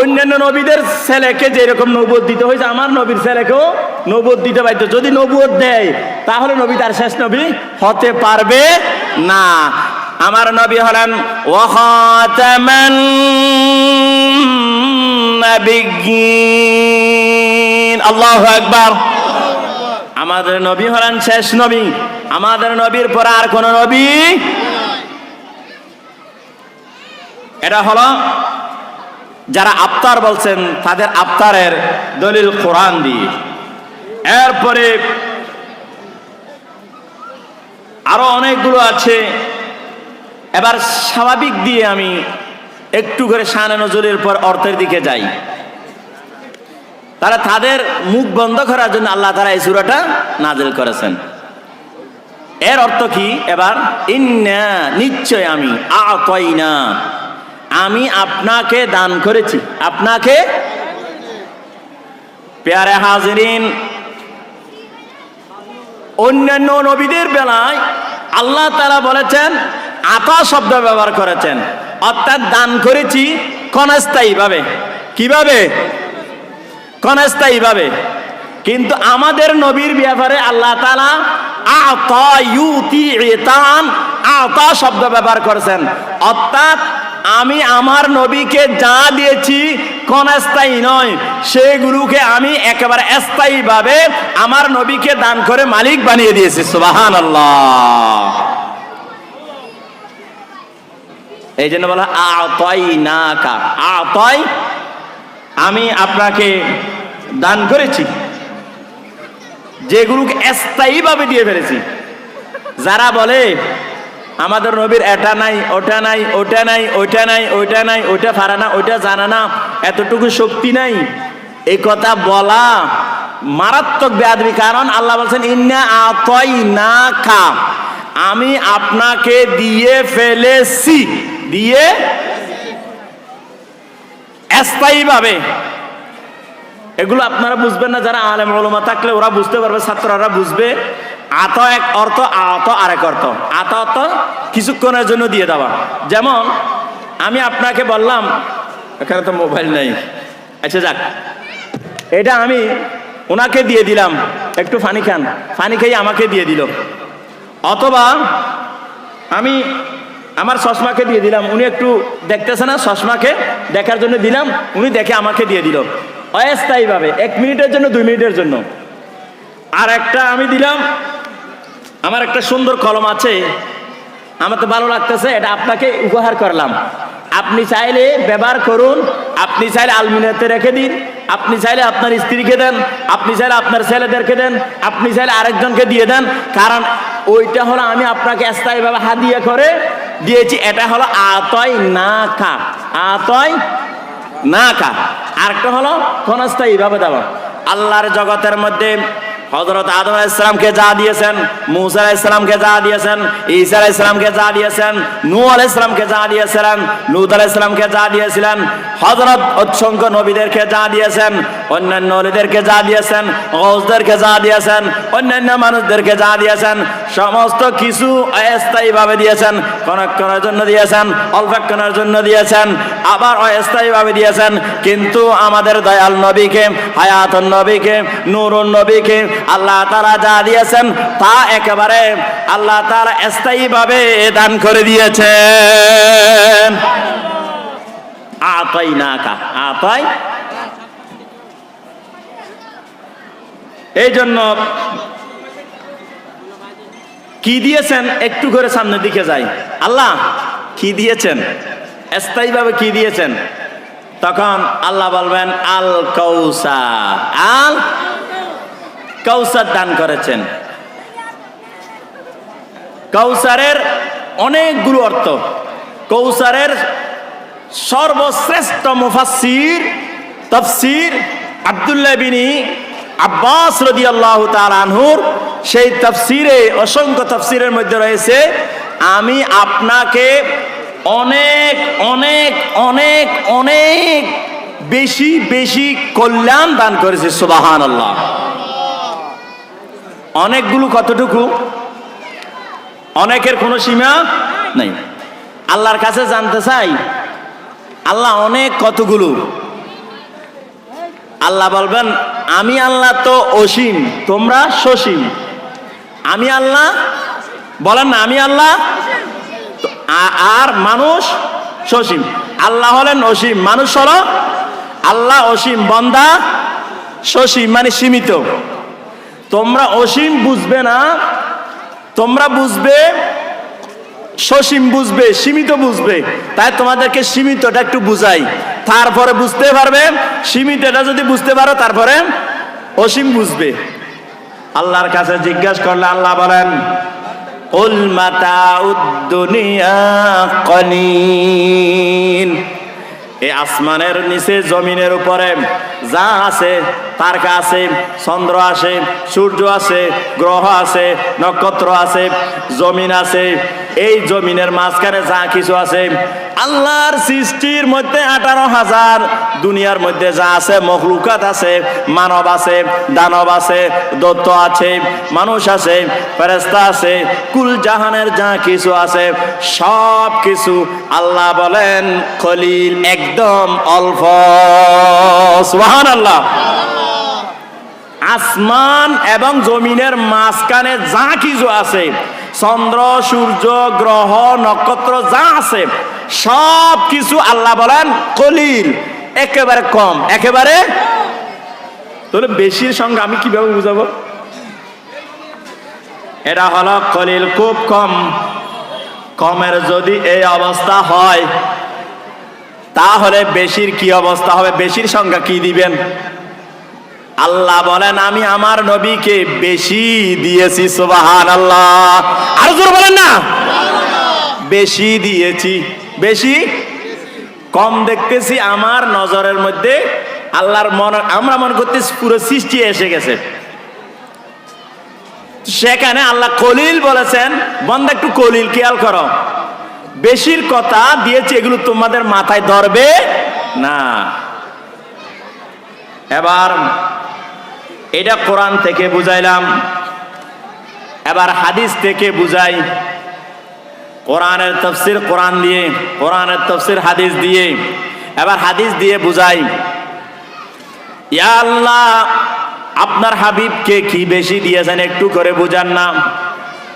অন্যান্য নবীদের ছেলেকে যেরকম নবুয়ত দিতে হয়েছে আমার নবীর ছেলেকেও নবুয়ত দিতে বাধ্য। যদি নবুয়ত দেয় তাহলে নবী তার শেষ নবী হতে পারবে না। আমার নবী হলেন ওয়া খাতামান নাবিয়্যিন। আল্লাহু আকবার। আমাদের নবী হলেন শেষ নবী, আমাদের নবীর পরে আর কোন নবী। এটা হলো যারা আফতার বলছেন তাদের আফতারের দলিল কোরআন দিয়ে। এরপরে আরো অনেকগুলো আছে। এবার স্বাভাবিক দিয়ে আমি একটু করে শানে নজরুলের পর অর্থের দিকে যাই। তারা তাদের মুখ বন্ধ করার জন্য আল্লাহ তাআলা এই সূরাটা নাযিল করেছেন। এর অর্থ কি? এবার ইন্না, নিশ্চয় আমি, আ'তাইনা, আমি আপনাকে দান করেছি, আপনাকে। প্যারে হাজিরিন, অন্যান্য নবীদের বেলায় আল্লাহ তাআলা বলেছেন আতা শব্দ ব্যবহার করেছেন, অর্থাৎ দান করেছি ক্ষণস্থায়ী ভাবে। কিভাবে? ক্ষণস্থায়ী ভাবে। কিন্তু আমাদের নবীর ব্যাপারে আল্লাহ তাআলা আতা ইউতি ইতান, আতা শব্দ ব্যবহার করেছেন, অর্থাৎ আমি আমার নবীকে যা দিয়েছি ক্ষণস্থায়ী নয়, সেগুলোকে আমি একেবারে স্থায়ী ভাবে আমার নবীকে দান করে মালিক বানিয়ে দিয়েছি। সুবহানাল্লাহ। এই জন্য বলা আ'তাইনাকা, আ'তাই, আমি আপনাকে দান করেছি, যেগুলোকে স্থায়ী ভাবে দিয়ে ফেলেছি। যারা বলে আমাদের নবীর এটা নাই, ওটা নাই, ওটা নাই, ওইটা নাই, ওইটা নাই, ওইটা পারে না, ওইটা জানে না, এতটুকু শক্তি নাই, এই কথা বলা মারাত্মক বেয়াদবি। কারণ আল্লাহ বলছেন ইন্না আ'তাইনাকা, আমি আপনাকে দিয়ে ফেলেছি, দিয়ে স্থায়ী ভাবে। এগুলো আপনারা বুঝবেন না, যারা আলেম উলামা থাকলে ওরা বুঝতে পারবে, ছাত্ররা বুঝবে। আতা এক অর্থ, আতা আরেক অর্থ। আতা অর্থ কিছুক্ষণের জন্য দিয়ে দেওয়া। যেমন আমি আপনাকে বললাম, এখানে তো মোবাইল নাই, আচ্ছা যাক, এটা আমি ওনাকে দিয়ে দিলাম, একটু পানি খান, পানি খেয়ে আমাকে দিয়ে দিল। অথবা আমি আমার চশমাকে দিয়ে দিলাম, উনি একটু দেখতেছে না, চশমাকে দেখার জন্য দিলাম, উনি দেখে আমাকে দিয়ে দিল অস্থায়ী ভাবে, 1 মিনিটের জন্য, 2 মিনিটের জন্য। আর একটা আমি দিলাম, আমার একটা সুন্দর কলম আছে, আমার তো ভালো লাগতেছে, এটা আপনাকে উপহার করলাম, আপনি চাইলে ব্যবহার করুন, আপনি চাইলে আলমিরাতে রেখে দিন, আপনি চাইলে আপনার স্ত্রীকে দেন, আপনি চাইলে আপনার ছেলেদেরকে দেন, আপনি চাইলে আরেকজনকে দিয়ে দেন। কারণ ওইটা হলো আমি আপনাকে স্থায়ীভাবে হাদিয়া করে দিয়েছি। এটা হলো আ'তাইনাকা, আ'তাইনাকা। আরেকটা হলো ক্ষণস্থায়ীভাবে দেওয়া। আল্লাহর জগতের মধ্যে হযরত আদম আলাইহিস সালামকে যা দিয়েছেন, মূসা আলাইহিস সালামকে যা দিয়েছেন, ঈসা আলাইহিস সালামকে যা দিয়েছেন, নূহ আলাইহিস সালামকে যা দিয়েছিলেন, লূত আলাইহিস সালামকে যা দিয়েছিলেন, হযরত অসংখ্য নবীদেরকে যা দিয়েছেন, অন্যান্য ওলিদেরকে যা দিয়েছেন, গাউসদেরকে যা দিয়েছেন, অন্যান্য মানুষদেরকে যা দিয়েছেন, সমস্ত কিছু অস্থায়ীভাবে দিয়েছেন। ক্ষণের জন্য দিয়েছেন, অল্পক্ষণের জন্য দিয়েছেন, আবার অস্থায়ীভাবে দিয়েছেন। কিন্তু আমাদের দয়াল নবীকে, হায়াতুন নবীকে, নূরুন নবীকে আল্লাহ তাআলা যা দিয়েছেন তা একেবারে আল্লাহ তাআলা স্থায়ীভাবে দান করে দিয়েছেন। আ'তাইনাকা, আ'তাই। এই জন্য কি দিয়েছেন একটু করে সামনের দিকে যাই। আল্লাহ কি দিয়েছেন, স্থায়ীভাবে কি দিয়েছেন? তখন আল্লাহ বলবেন আল কাউসার, আল কাউসার দান করেছেন। কাউসারের অনেকগুলো অর্থ। কাউসারের সর্বশ্রেষ্ঠ মুফাসসির তাফসীর আব্দুল্লাহ বিন আব্বাস রাদিয়াল্লাহু তাআলা আনহুর সেই তাফসীরে, অসংখ্য তাফসীরের মধ্যে রয়েছে, আমি আপনাকে অনেক অনেক অনেক অনেক বেশি বেশি কল্যাণ দান করেছে। সুবহানাল্লাহ। অনেকগুলো কতটুকু? অনেকের কোনো সীমা নেই। আল্লাহর কাছে জানতে চাই আল্লাহ অনেক কতগুলো? আল্লাহ বলবেন আমি আল্লাহ তো অসীম, তোমরা সসীম। আমি আল্লাহ বলেন না, আমি আল্লাহ আর মানুষ সসীম। আল্লাহ হলেন অসীম, মানুষ হলো আল্লাহ অসীম, বান্দা সসীম মানে সীমিত। তোমরা অসীম বুঝবে না, তোমরা বুঝবে সসীম, বুঝবে সীমিত বুঝবে। তাই তোমাদেরকে সীমিতটা একটু বুঝাই, তারপরে বুঝতে পারবে। সীমিতটা যদি বুঝতে পারো তারপরে অসীম বুঝবে। আল্লাহর কাছে জিজ্ঞাসা করলে আল্লাহ বলেন কুল মাতাউদ দুনিয়া কলিল। এই আসমানের নিচে জমিনের উপরে যা আছে, তারকা আছে, চন্দ্র আছে, সূর্য আছে, গ্রহ আছে, নক্ষত্র আছে, জমিন আছে, এই জমিনের মাঝখানে যা কিছু আছে, আল্লাহর সৃষ্টির মধ্যে 18,000, দুনিয়ার মধ্যে যা আছে, মখলুকাত আছে, মানব আছে, দানব আছে, দৈত্য আছে, মানুষ আছে, ফেরেশতা আছে, কুল জাহানের যা কিছু আছে সব কিছু আল্লাহ বলেন খলিল, একদম অল্প। সুবহানাল্লাহ। আসমান এবং জমিনের মাঝখানে যা কিছু আছে, চন্দ্র, সূর্য, গ্রহ, নক্ষত্র যা আছে সব কিছু আল্লাহ বলেন কলিল, একেবারে কম, একেবারে। তাহলে বেশির সঙ্গে আমি কিভাবে বুঝাবো? এটা হলো কলিল, খুব কম। কমের যদি এই অবস্থা হয় তাহলে বেশির কি অবস্থা হবে? বেশির সংখ্যা কি দিবেন? আল্লাহ বলেন আমি আমার নবীকে বেশি দিয়েছি। সুবহানাল্লাহ। আর জোরে বলেন না, বেশি দিয়েছি। বেশি কম দেখতেছি আমার নজরের মধ্যে। আল্লাহর আমরা মনে করতেছি পুরো সৃষ্টি এসে গেছে, সেখানে আল্লাহ কলিল বলেছেন। বান্দা একটু কলিল খেয়াল করো, বেশির কথা দিয়েছি, এগুলো তোমাদের মাথায় ধরবে না। এবার এটা কোরআন থেকে বুঝাইলাম, এবার হাদিস থেকে বুঝাই। কোরআনের তাফসীর কোরআন দিয়ে, কোরআনের তাফসীর হাদিস দিয়ে, এবার হাদিস দিয়ে বুঝাই। ইয়া আল্লাহ, আপনার হাবিবকে কি বেশি দিয়েছেন একটু করে বুঝান না।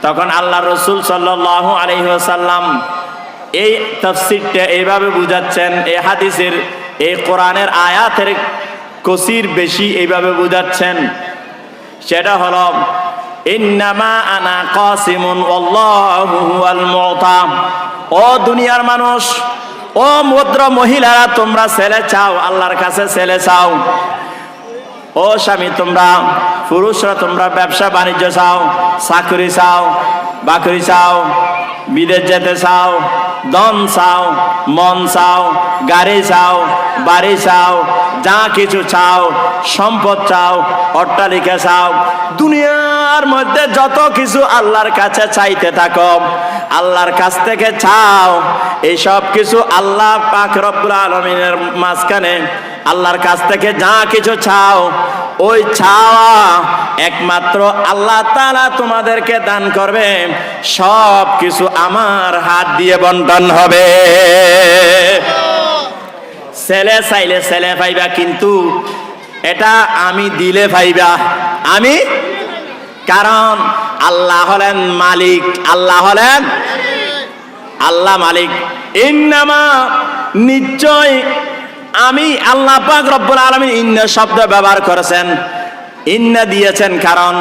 তখন আল্লাহ রসুল সাল্লাল্লাহু আলাইহি ওয়াসাল্লাম এই তাফসীরটা এইভাবে বুঝাচ্ছেন, এই হাদিসের, এই কোরআনের আয়াতের কসির বেশি এইভাবে বুঝাচ্ছেন। সেটা হলো ইন্নামা আনা কাসিমুন ওয়াল্লাহু হুয়াল মুতা। ও দুনিয়ার মানুষ, ও ভদ্র মহিলারা, তোমরা ছেলে চাও, আল্লাহর কাছে ছেলে চাও। ও স্বামী তোমরা, পুরুষরা তোমরা ব্যবসা বাণিজ্য চাও, চাকরি চাও, বাকরি চাও, বিদেশ যেতে চাও, ধন চাও, মন চাও, গাড়ি চাও, বাড়ি চাও, যা কিছু চাও, সম্পদ চাও, অট্টালিকা চাও, দুনিয়ার মধ্যে যত কিছু আল্লাহর কাছে চাইতে থাকো, আল্লাহর কাছ থেকে চাও। এই সব কিছু আল্লাহ পাক রব্বুল আলামিনের মাঝখানে আল্লাহর কাছ থেকে যা কিছু চাও, ওই চাওয়া একমাত্র আল্লাহ তাআলা তোমাদেরকে দান করবে। সব কিছু আমার হাত দিয়ে বন্টন হবে। ছেলে চাইলে ছেলে পাইবা, কিন্তু এটা আমি দিলে পাইবা। আমি, কারণ আল্লাহ হলেন মালিক, আল্লাহ হলেন আল্লাহ মালিক। ইন্নামা, নিশ্চয় আমি আল্লাহ পাক রব্বুল আলামিন ইন্না শব্দ ব্যবহার করেছেন, ইন্না দিয়েছেন, কারণ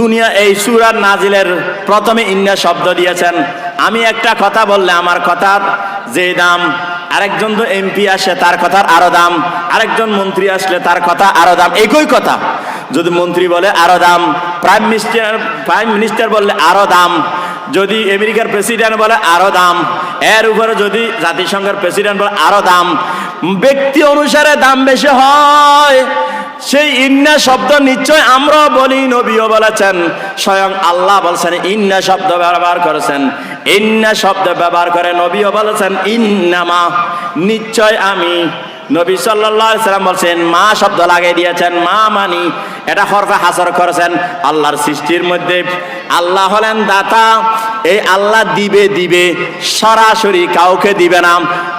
দুনিয়া এই সূরার নাজিলের প্রথমে ইন্না শব্দ দিয়েছেন। আমি একটা কথা বললে আমার কথার যে দাম, আরেকজন তো এমপি আসে তার কথার আরো দাম, আরেকজন মন্ত্রী আসলে তার কথা আরো দাম, একই কথা। যদি মন্ত্রী বলে আরো দাম, প্রাইম মিনিস্টার বললে আরো দাম, যদি আমেরিকার প্রেসিডেন্ট বলে আরো দাম, এর উপরে যদি জাতিসংঘের প্রেসিডেন্ট বলে আরো দাম, ব্যক্তি অনুসারে দাম বেশি হয়। সেই ইন্না শব্দ নিশ্চয় আমরা বলি, নবীও বলেছেন, স্বয়ং আল্লাহ বলছেন ইন্না শব্দ ব্যবহার করেছেন। ইন্না শব্দ ব্যবহার করে নবীও বলেছেন ইন্নামা, নিশ্চয় আমি। নবী সাল্লাল্লাহু আলাইহি সাল্লাম বলছেন মা শব্দ লাগিয়ে দিয়েছেন, মা মানি এটা হরফে হাসর করেছেন। আল্লাহর সৃষ্টির মধ্যে আল্লাহ হলেন দাতা। এই আল্লাহ দিবে দিবে, সরাসরি কাউকে দিবে না।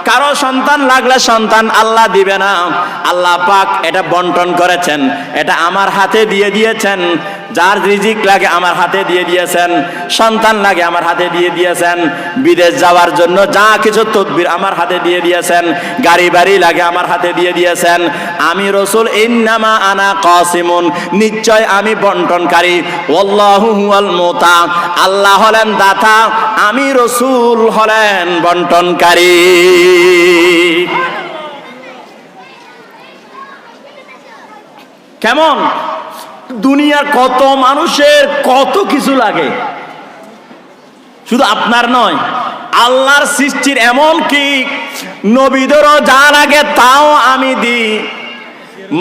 কারো সন্তান লাগলে সন্তান আল্লাহ দিবে না, আল্লাহ পাক এটা বন্টন করেছেন, এটা আমার হাতে দিয়ে দিয়েছেন। যার রিজিক লাগে আমার হাতে দিয়ে দিয়েছেন, সন্তান লাগে আমার হাতে দিয়ে দিয়েছেন, বিদেশ যাওয়ার জন্য যা কিছু তদবির আমার হাতে দিয়ে দিয়েছেন, গাড়ি বাড়ি লাগে আমার হাতে দিয়ে দিয়েছেন। আমি রাসূল ইন্নামা আনা কাসিমুন, নিশ্চয় আমি বন্টনকারী। আল্লাহু হুয়াল মুতা, আল্লাহ হলেন দাতা, আমি রাসূল হলেন বন্টনকারী। কেমন দুনিয়ার কত মানুষের কত কিছু লাগে, শুধু আপনার নয়, আল্লাহর সৃষ্টির এমন কি নবীদেরও যা লাগে তাও আমি দিই,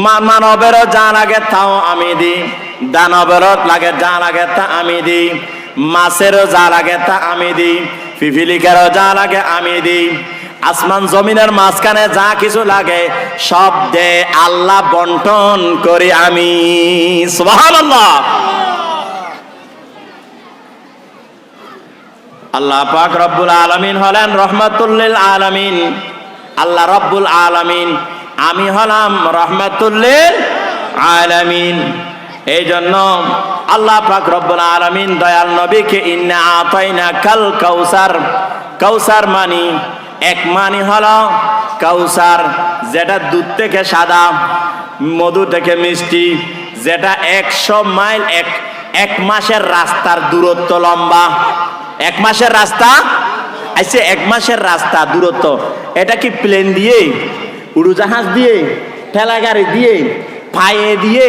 মানবেরও যা লাগে তাও আমি দিই, দানবেরও লাগে যা লাগে তা আমি দিই, মাছেরও যা লাগে তা আমি দিই, পিপিলিকারও যা লাগে আমি দিই, আসমান জমিনের মাঝখানে যা কিছু লাগে সব দে আল্লাহ বন্টন করি আমি। সুবহানাল্লাহ। আল্লাহ পাক রব্বুল আলামিন হলেন রহমাতুল লিল আলামিন। আল্লাহ রব্বুল আলামিন, আমি হলাম রহমাতুল লিল আলামিন। এই জন্য আল্লাহ পাক রব্বুল আলামিন দয়াল নবীকে ইন্না আতাইনা কাল কাউসার, কাউসার মানি এক মানি হলো কাউসার, যেটা দুধ থেকে সাদা, মধু থেকে মিষ্টি, যেটা 100 মাইল এক মাসের রাস্তার দূরত্ব লম্বা। 1 মাসের রাস্তা, আচ্ছা 1 মাসের রাস্তা দূরত্ব, এটা কি প্লেন দিয়ে, উড়োজাহাজ দিয়ে, ঠেলা গাড়ি দিয়ে, পায়ে দিয়ে,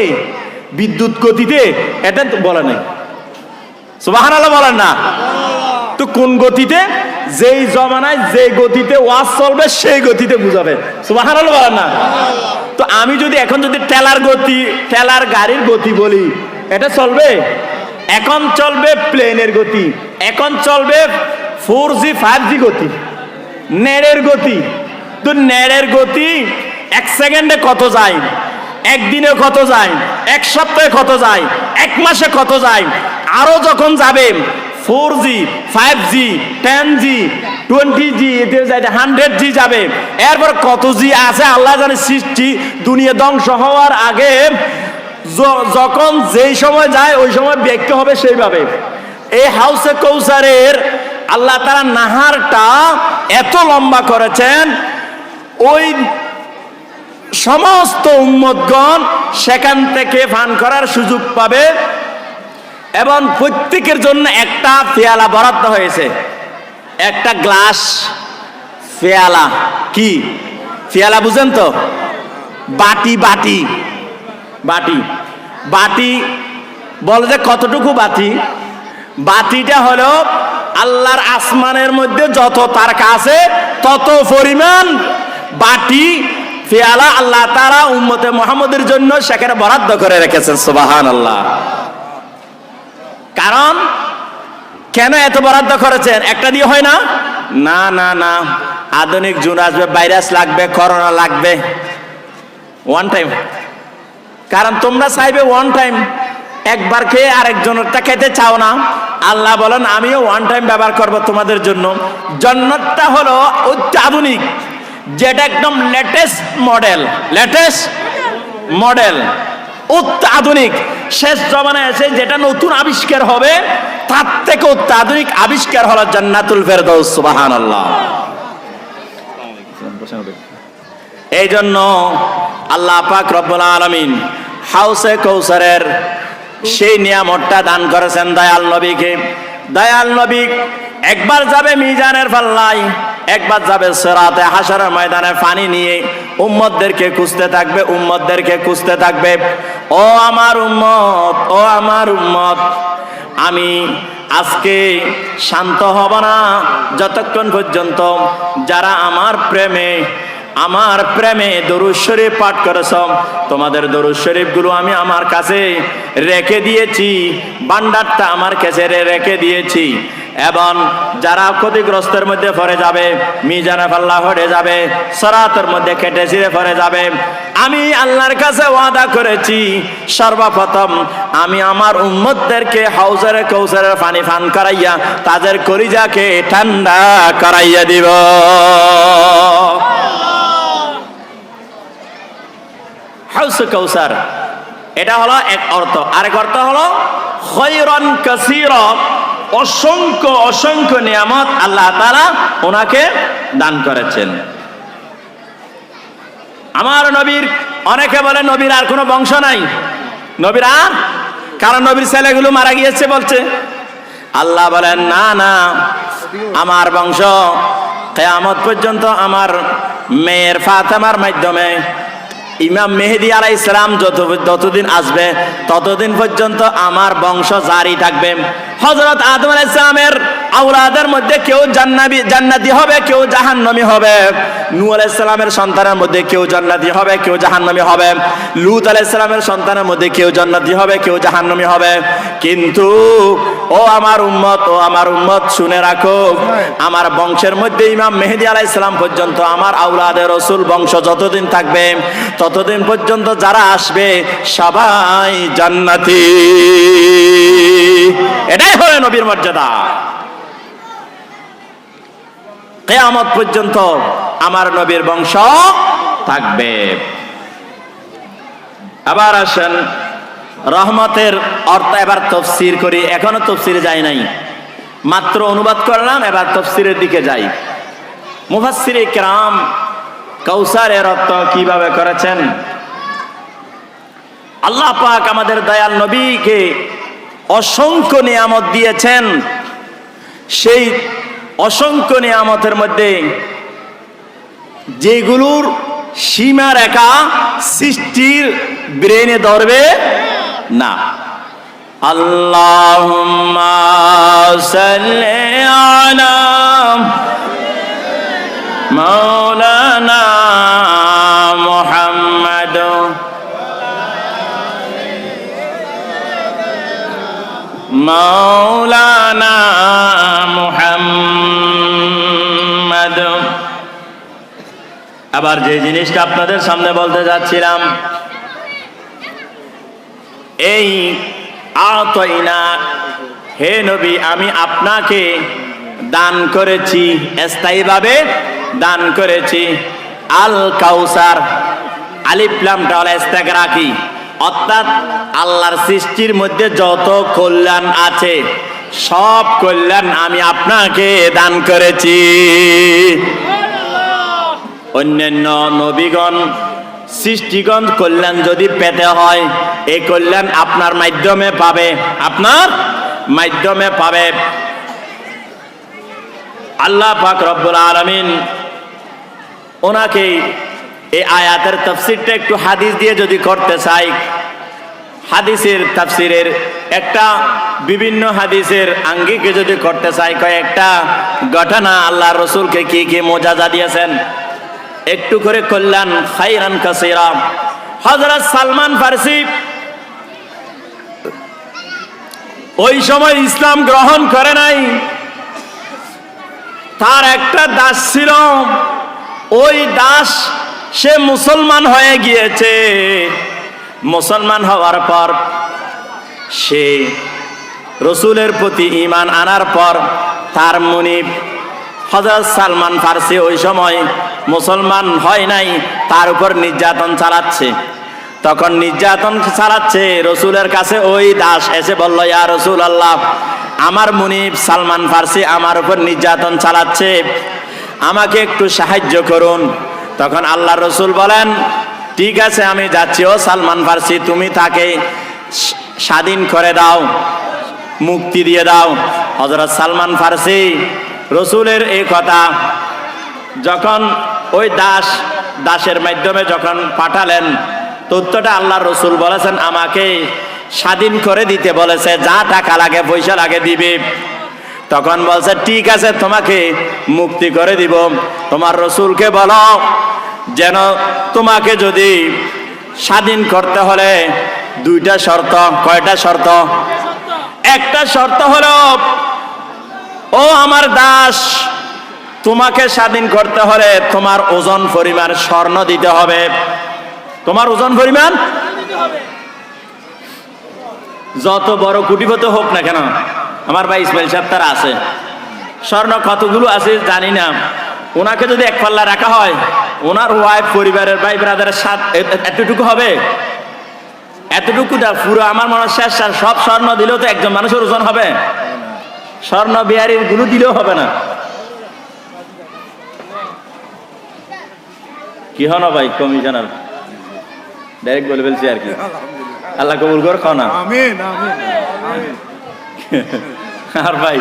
বিদ্যুৎ গতিতে? এটা তো বলে নাই। সুবহানাল্লাহ বলেন না তো? কোন গতিতে? যেই জমানায় যে গতিতে ওয়াজ চলবে সেই গতিতে বুঝাবে। সুবহানাল্লাহ বলেন না? তো আমি যদি এখন যদি ঠেলার গতি, ঠেলার গাড়ির গতি বলি, এটা চলবে? এখন চলবে প্লেনের গতি, এখন চলবে 4G 5G গতি, নেড়ের গতি। তো নেড়ের গতি 1 সেকেন্ডে কত যায়, 1 দিনে কত যায়, 1 সপ্তাহে কত যায়, 1 মাসে কত যায়, আরো যখন যাবে 4G 5G 10G 20G, এতে 100G যাবে, এরপর কত জি আছে আল্লাহ জানে। সৃষ্টি দুনিয়া ধ্বংস হওয়ার আগে যখন যেই সময় যায় ওই সময় ব্যক্ত হবে সেইভাবে। এই হাউসে কৌসারের আল্লাহ তাআলা নাহারটা এত লম্বা করেছেন, ওই সমস্ত উম্মতগণ সেখান থেকে পান করার সুযোগ পাবে, এবং প্রত্যেকের জন্য একটা পেয়ালা বরাদ্দ হয়েছে, একটা গ্লাস পেয়ালা। কি পেয়ালা বুঝেন তো? বাটি, বাটি, বাটি, বাটি বলে যে কতটুকু বাটি? বাটিটা হলো আল্লাহর আসমানের মধ্যে যত তারকা আছে তত পরিমাণ বাটি পেয়ালা আল্লাহ তাআলা উম্মতে মুহাম্মদের জন্য সেখানে বরাদ্দ করে রেখেছেন। সুবহানাল্লাহ। কারণ কেন এত বরাদ্দ করেছেন? একটা দিয়ে হয় না, না না না, আধুনিক যুগ আসবে, ভাইরাস লাগবে, করোনা লাগবে, ওয়ান টাইম। কারণ তোমরা চাইবে ওয়ান টাইম, একবার খেয়ে আরেকজনেরটা খেতে চাও না। আল্লাহ বলেন আমিও ওয়ান টাইম ব্যবহার করব তোমাদের জন্য। জান্নাতটা হলো অত্যাধুনিক, যেটা একদম লেটেস্ট মডেল, লেটেস্ট মডেল, অত্যাধুনিক। শেষ জমানায় এসে যেটা নতুন আবিষ্কার হবে তার থেকে অত্যাধুনিক আবিষ্কার হলো জান্নাতুল ফেরদাউস। সুবহানাল্লাহ। এই জন্য আল্লাহ পাক রব্বুল আলামিন হাউসে কৌসারের সেই নিয়ামতটা দান করেছেন দয়াল নবীকে। দয়াল নবী একবার যাবে মিজানের পাল্লায়, একবার যাবে সিরাতে হাসরের ময়দানে পানি নিয়ে, উম্মতদেরকে খুঁজতে থাকবে, উম্মতদেরকে খুঁজতে থাকবে। ও আমার উম্মত, ও আমার উম্মত, আমি আজকে শান্ত হব না যতক্ষণ পর্যন্ত যারা আমার প্রেমে দরুদ শরীফ পাঠ করেছ, তোমাদের দরুদ শরীফ গুলো আমি আমার কাছে রেখে দিয়েছি, ভান্ডারটা আমার কাছে রেখে দিয়েছি। এবং যারা ক্ষতিগ্রস্তের মধ্যে পড়ে যাবে, মিজানে পাল্লা হয়ে যাবে, সিরাতের মধ্যে কেটে ছিঁড়ে পড়ে যাবে, আমি আল্লাহর কাছে ওয়াদা করেছি সর্বপ্রথম আমি আমার উম্মতদেরকে হাউজে কাউসারের পানি পান করাইয়া তাদের কলিজাকে ঠান্ডা করাইয়া দিব। হাউজে কাউসার এটা হলো এক অর্থ। আরেক অর্থ হলো খয়রান কাসীরা, অসংখ্য অসংখ্য নিয়ামত আল্লাহ তাআলা ওনাকে দান করেছেন। আমার নবীর, অনেকে বলে নবীর আর কোনো বংশ নাই, নবীর আর, কারণ নবীর ছেলেগুলো মারা গিয়েছে বলছে। আল্লাহ বলেন না না, আমার বংশ কিয়ামত পর্যন্ত আমার মেয়ের ফাতেমার মাধ্যমে ইমাম মেহেদী আলাইহিস সালাম যতদিন আসবে ততদিন পর্যন্ত আমার বংশ জারি থাকবে। হযরত আদম আলাইহিস সালামের আওলাদের মধ্যে কেউ জান্নাতি হবে, কেউ জাহান্নামী হবে। নূহ আলাইহিস সালামের সন্তানের মধ্যে কেউ জান্নাতি হবে, কেউ জাহান্নামী হবে। লূত আলাইহিস সালামের সন্তানের মধ্যে কেউ জান্নাতি হবে, কেউ জাহান্নামী হবে। কিন্তু ও আমার উম্মত শুনে রাখো, আমার বংশের মধ্যে ইমাম মেহেদী আলাইহিস সালাম পর্যন্ত আমার আওলাদের রাসূল বংশ যতদিন থাকবে ততদিন পর্যন্ত যারা আসবে সবাই জান্নাতি। এটাই হলো নবীর মর্যাদা। কিয়ামত পর্যন্ত আমার নবীর বংশ থাকবে। আবার আসেন রহমতের অর্থ এবার তাফসীর করি। এখনো তাফসীরে যাই নাই, মাত্র অনুবাদ করলাম, এবার তাফসীরের দিকে যাই। মুফাসসিরে কিরাম কাউসারের অর্থ কিভাবে করেছেন? আল্লাহ পাক আমাদের দয়াল নবীকে অসংখ্য নিয়ামত দিয়েছেন। সেই অসংখ্য নিয়ামতের মধ্যে যেগুলোর সীমা রেখা সৃষ্টির ব্রেনে ধরবে না। আল্লাহুম্মা সাল্লি আলা মাওলানা মুহাম্মাদ মাওলানা মুহাম্মাদ। আবার যে জিনিসটা আপনাদের সামনে বলতে যাচ্ছিলাম, এই আতাইনা, হে নবী আমি আপনাকে দান করেছি, স্থায়ীভাবে দান করেছি আল কাউসার। আলিফ লামটা হলো ইস্তেগরাকি, অর্থাৎ আল্লাহর সৃষ্টির মধ্যে যত কল্যাণ আছে সব কল্যাণ আমি আপনাকে দান করেছি। অন্যান্য নবীগণ সৃষ্টিগণ কল্যাণ যদি পেতে হয় এই কল্যাণ আপনার মাধ্যমে পাবে, আপনার মাধ্যমে পাবে। আল্লাহ পাক রব্বুল আলামিন ওনাকে এই আয়াতের তাফসীরটা একটু হাদিস দিয়ে যদি করতে চাই, হাদিসের তাফসীরের একটা বিভিন্ন হাদিসের আঙ্গিকে যদি করতে চাই, কয়েকটা ঘটনা আল্লাহ রসুলকে কি কি মোজাজা দিয়েছেন একটু করে কল্যাণ খায়রান কাসীরা। হযরত সালমান ফারসি ওই সময় ইসলাম গ্রহণ করে নাই, তার একটা দাস ছিল, ওই দাস সে মুসলমান হয়ে গিয়েছে। মুসলমান হওয়ার পর সে রসুলের প্রতি ঈমান আনার পর তার মুনিব হযরত সালমান ফারসি ওই সময় মুসলমান হয় নাই, তার উপর নির্যাতন চালাচ্ছে। তখন নির্যাতন চালাচ্ছে, রসুলের কাছে ওই দাস এসে বলল, ইয়া রাসূলুল্লাহ, আমার মুনিব সালমান ফারসি আমার উপর নির্যাতন চালাচ্ছে, আমাকে একটু সাহায্য করুন। তখন আল্লাহর রসুল বলেন, ঠিক আছে আমি যাচ্ছি। ও সালমান ফারসি, তুমি তাকে স্বাধীন করে দাও, মুক্তি দিয়ে দাও। হযরত সালমান ফারসি রসুলের এই কথা যখন ওই দাসের মাধ্যমে যখন পাঠালেন, তথ্যটা আল্লাহর রসুল বলেছেন, আমাকে স্বাধীন করে দিতে বলেছে, যা টাকা লাগে পয়সা লাগে দিবে। তখন বলছে ঠিক আছে, তোমাকে মুক্তি করে দিব। তোমার রাসূলকে বলো যেন তোমাকে যদি স্বাধীন করতে হলে দুইটা শর্ত। কয়টা শর্ত? একটা শর্ত হলো, ও আমার দাস, তোমাকে স্বাধীন করতে হলে তোমার ওজন পরিমাণ স্বর্ণ দিতে হবে। তোমার ওজন পরিমাণ যত বড় কোটিপতি হোক না কেন, আমার ভাই ইসমাইল সাহেব তার আছে স্বর্ণ, কতগুলো আছে জানি না, ওনাকে যদি এক পাল্লা রাখা হয়, ওনার ওয়াইফ, পরিবারের ভাই ব্রাদারের সাথে এতটুকু হবে? এতটুকু দা পুরো আমার মনে হয় শেষ। সব স্বর্ণ দিলেও তো একজন মানুষের ওজন হবে? স্বর্ণ বিহারির গুলো দিলেও হবে না। কি হন ভাই কমিশনার? ডাইরেক্ট বলে ফেলছি আর কি। আল্লাহ কবুল কর, খাও না। আমিন আমিন আমিন। আর ভাই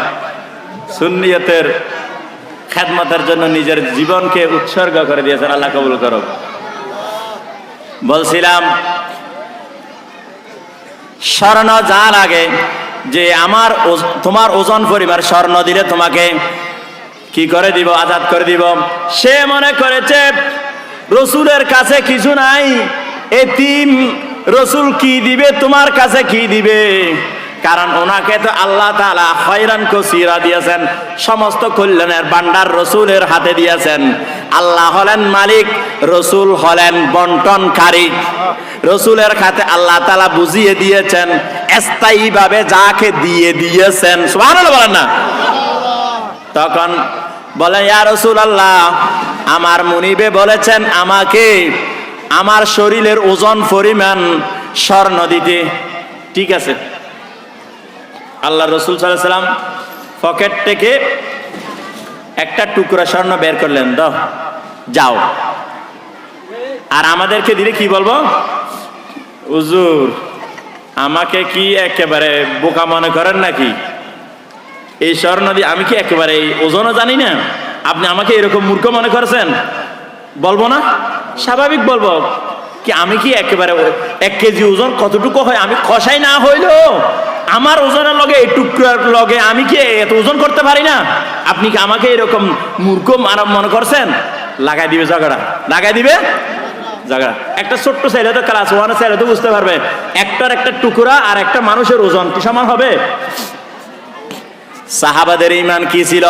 সুন্নিয়তের খেদমতের জন্য নিজের জীবনকে উৎসর্গ করে দিয়েছেন, আল্লাহ কবুল করো। বলছিলাম স্বর্ণ যা লাগে, যে আমার তোমার ওজন পরিমাণ স্বর্ণ দিলে তোমাকে কি করে দিব? আজাদ করে দিব। সে মনে করেছে রসুলের কাছে কিছু নাই, এতিম, রসুল কি দিবে, তোমার কাছে কি দিবে? কারণ ওনাকে তো আল্লাহ তাআলা খয়রান কসীরা দিয়েছেন, সমস্ত কল্যাণের ভান্ডার রসুলের হাতে দিয়েছেন। আল্লাহ হলেন মালিক, রসুল হলেন বন্টনকারী। রসুলের হাতে আল্লাহ তাআলা বুঝিয়ে দিয়েছেন, স্থায়ীভাবে যাকে দিয়ে দিয়েছেন। সুবহানাল্লাহ বলেন না? তখন বলে, ইয়া রাসূলুল্লাহ, আমার মুনিবে বলেছেন আমাকে আমার শরীরের ওজন পরিমাণ স্বর্ণ দিতে। ঠিক আছে। আল্লাহ রসুল সাল্লাল্লাহু আলাইহি ওয়াসাল্লাম পকেট থেকে একটা টুকরা স্বর্ণ বের করলেন, দাও, যাও। আর আমাদেরকে দিলে কি বলবো? হুজুর, আমাকে কি একেবারে বোকা মনে করেন নাকি? এই স্বর্ণ দিয়ে আমি কি একেবারে ওজনও জানি না? আপনি আমাকে এরকম মূর্খ মনে করেছেন? বলবো না? স্বাভাবিক বলবো। কি আমি কি একেবারে 1 কেজি ওজন কতটুকু হয় আমি কষাই না হইলো আমার ওজনের লগে এই টুকরার লগে আমি কি এত ওজন করতে পারি না? আপনি কি আমাকে এরকম মূর্খ মানব মনে করছেন? লাগাই দিবে ঝগড়া, লাগাই দিবে ঝগড়া। একটা ছোট্ট ছেলে তো ক্লাস 1 ছেলে তো বুঝতে পারবে একটার একটা টুকরা আর একটা মানুষের ওজন কি সমান হবে? সাহাবাদের ঈমান কি ছিল?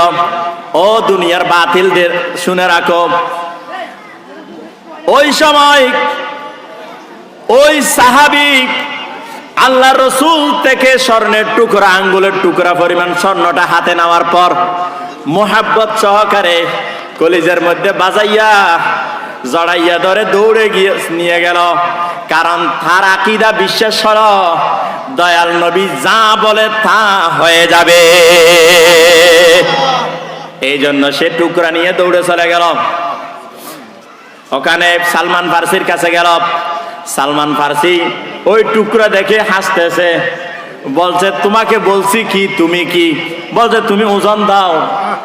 ও দুনিয়ার বাতিলদের শুনে রাখো, ওই সময় ওই সাহাবী আল্লাহ রসুল থেকে স্বর্ণের টুকরা, আঙ্গুলের টুকরা পরিমাণ স্বর্ণটা হাতে নেওয়ার পর মোহাব্বত সহকারে কলিজার মধ্যে বাজাইয়া জড়াইয়া ধরে দৌড়ে গিয়ে নিয়ে গেল। কারণ তার আকীদা বিশ্বাস হলো দয়াল নবী যা বলে তা হয়ে যাবে। এই জন্য সে টুকরা নিয়ে দৌড়ে চলে গেল। ওখানে সালমান ফার্সির কাছে গেল। সালমান ফার্সি ওই টুকরা দেখে হাসতেছে, বলছে তোমাকে বলছি কি, তুমি কি? বলছে তুমি ওজন দাও,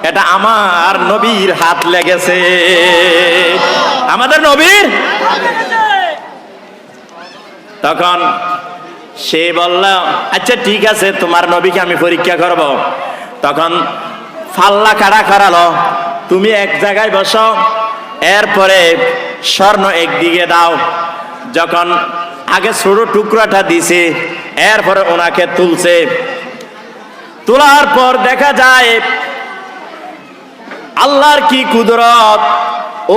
এটা আমার নবীর হাত লেগেছে, আমাদের নবীর। তখন সে বলল আচ্ছা ঠিক আছে, তোমার নবীকে আমি পরীক্ষা করব। তখন ফাল্লা কাড়া করালো, তুমি এক জায়গায় বসো, এরপরে স্বর্ণ একদিকে দাও। যখন আগে ছোট টুকরাটা দিছে, এরপরে ওনাকে তুলছে। তোলার পর দেখা যায় আল্লাহর কি কুদরত,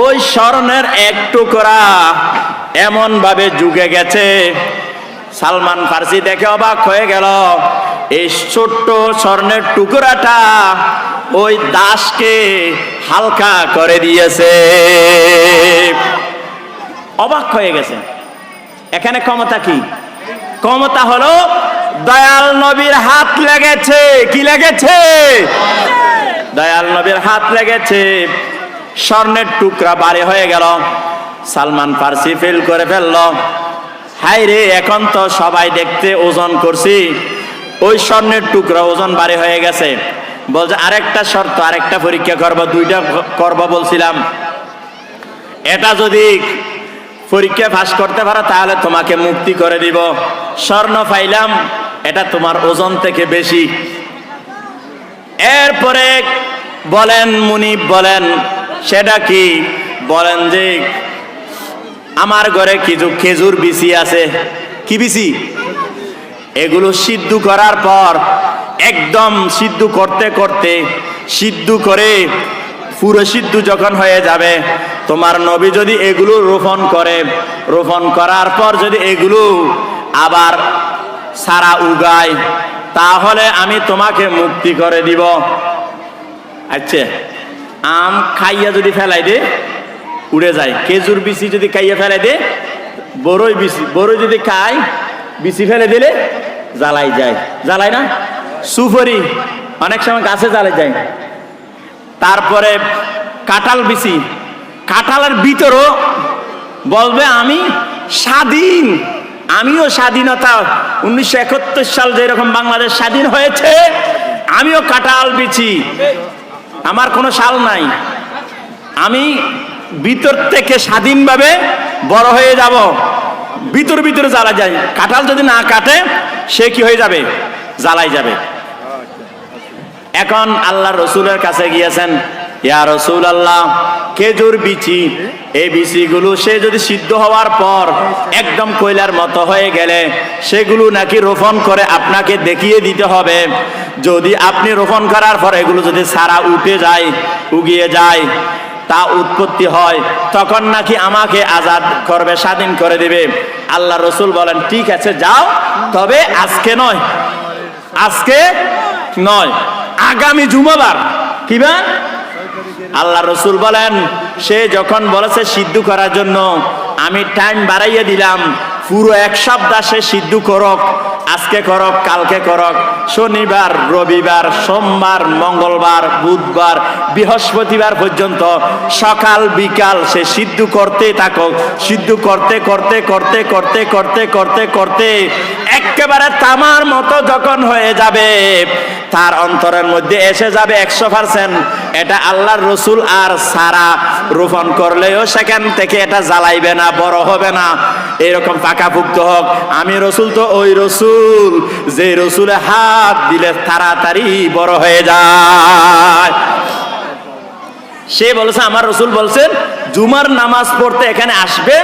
ওই স্বর্ণের এক টুকরা এমন ভাবে ঝুঁকে গেছে। সালমান ফার্সি দেখে অবাক হয়ে গেল, এই ছোট্ট স্বর্ণের টুকরাটা ওই দাসকে হালকা করে দিয়েছে। অবাক হয়ে গেছে। এখানে ক্ষমতা কি? ক্ষমতা হলো দয়াল নবীর হাত লেগেছে। কি লেগেছে? দয়াল নবীর হাত লেগেছে। স্বর্ণের টুকরা বাড়ি হয়ে গেল। সালমান ফার্সি ফিল করে ফেলল, হাই রে, এখন তো সবাই দেখতে ওজন করছি, ওই স্বর্ণের টুকরা ওজন বাড়ি হয়ে গেছে। বলছে আরেকটা শর্ত, আরেকটা পরীক্ষা করবো, 2টা করবো বলছিলাম। এটা যদি পরীক্ষা পাস করতে পারো তাহলে তোমাকে মুক্তি করে দিব। স্বর্ণ পাইলাম, এটা তোমার ওজন থেকে বেশি। এরপরে বলেন মুনিব বলেন সেটা কি? বলেন যে আমার ঘরে কিছু খেজুর বিচি আছে। কি বিচি? এগুলো সিদ্ধ করার পর একদম সিদ্ধ করতে করতে সিদ্ধ করে পুরো সিদ্ধ যখন হয়ে যাবে, তোমার নবী যদি এগুলো রোপণ করে, রোপণ করার পর যদি এগুলো আবার সারা উগায়, তাহলে আমি তোমাকে মুক্তি করে দিব। আচ্ছা, আম খাইয়া যদি ফেলাই দে উড়ে যায়, খেজুর বিচি যদি খাইয়া ফেলাই দে, বড়ই বিচি, বড়ই যদি খাই বিচি ফেলে দিলে জ্বালাই যায়, জ্বালাই না? সুফরি অনেক সময় গাছে জ্বালাই যায়। তারপরে কাঁঠাল বিচি, কাঁঠালের ভিতরও বলবে আমি স্বাধীন, আমিও স্বাধীনতা 1971 সাল যেরকম বাংলাদেশ স্বাধীন হয়েছে, আমিও কাঁঠাল বিচি, আমার কোনো সাল নাই, আমি ভিতর থেকে স্বাধীনভাবে বড় হয়ে যাব। ভিতর ভিতরে জ্বালা যায়, কাঁঠাল যদি না কাটে সে কি হয়ে যাবে? জ্বালাই যাবে। এখন আল্লাহ রসুলের কাছে গিয়েছেন, ইয়া রসুল আল্লাহ, খেজুর বিচি, এই বিচিগুলো সে যদি সিদ্ধ হওয়ার পর একদম কয়লার মতো হয়ে গেলে সেগুলো নাকি রোপণ করে আপনাকে দেখিয়ে দিতে হবে। যদি আপনি রোপণ করার পর এগুলো যদি সারা উঠে যায়, উগিয়ে যায়, তা উৎপত্তি হয়, তখন নাকি আমাকে আজাদ করবে, স্বাধীন করে দিবে। আল্লাহ রসুল বলেন ঠিক আছে যাও, তবে আজকে নয়, আজকে নয়, আগামী জুমাবার। কিবা? আল্লাহ রসুল বলেন সে যখন বলেছে সিদ্ধ করার জন্য, আমি টাইম বাড়াইয়ে দিলাম, পুরো এক সপ্তাহ সে সিদ্ধ করক, আজকে করক, কালকে করক, শনিবার, রবিবার, সোমবার, মঙ্গলবার, বুধবার, বৃহস্পতিবার পর্যন্ত সকাল বিকাল সে সিদ্ধ করতে থাকুক। সিদ্ধ করতে করতে করতে করতে করতে করতে করতে একেবারে তামার মতো যখন হয়ে যাবে, তার অন্তরের মধ্যে এসে যাবে 100%, এটা আল্লাহর রসুল আর সারা রোপণ করলেও সেখান থেকে এটা জ্বালাইবে না, বড় হবে না, এরকম পাকাপুক্ত হোক। আমি রসুল তো ওই রসুল যে রসুলে হাত দিলে তাড়াতাড়ি বড় হয়ে যায়। সে বলেছে, আমার রসুল বলছেন জুমার নামাজ পড়তে এখানে আসবে,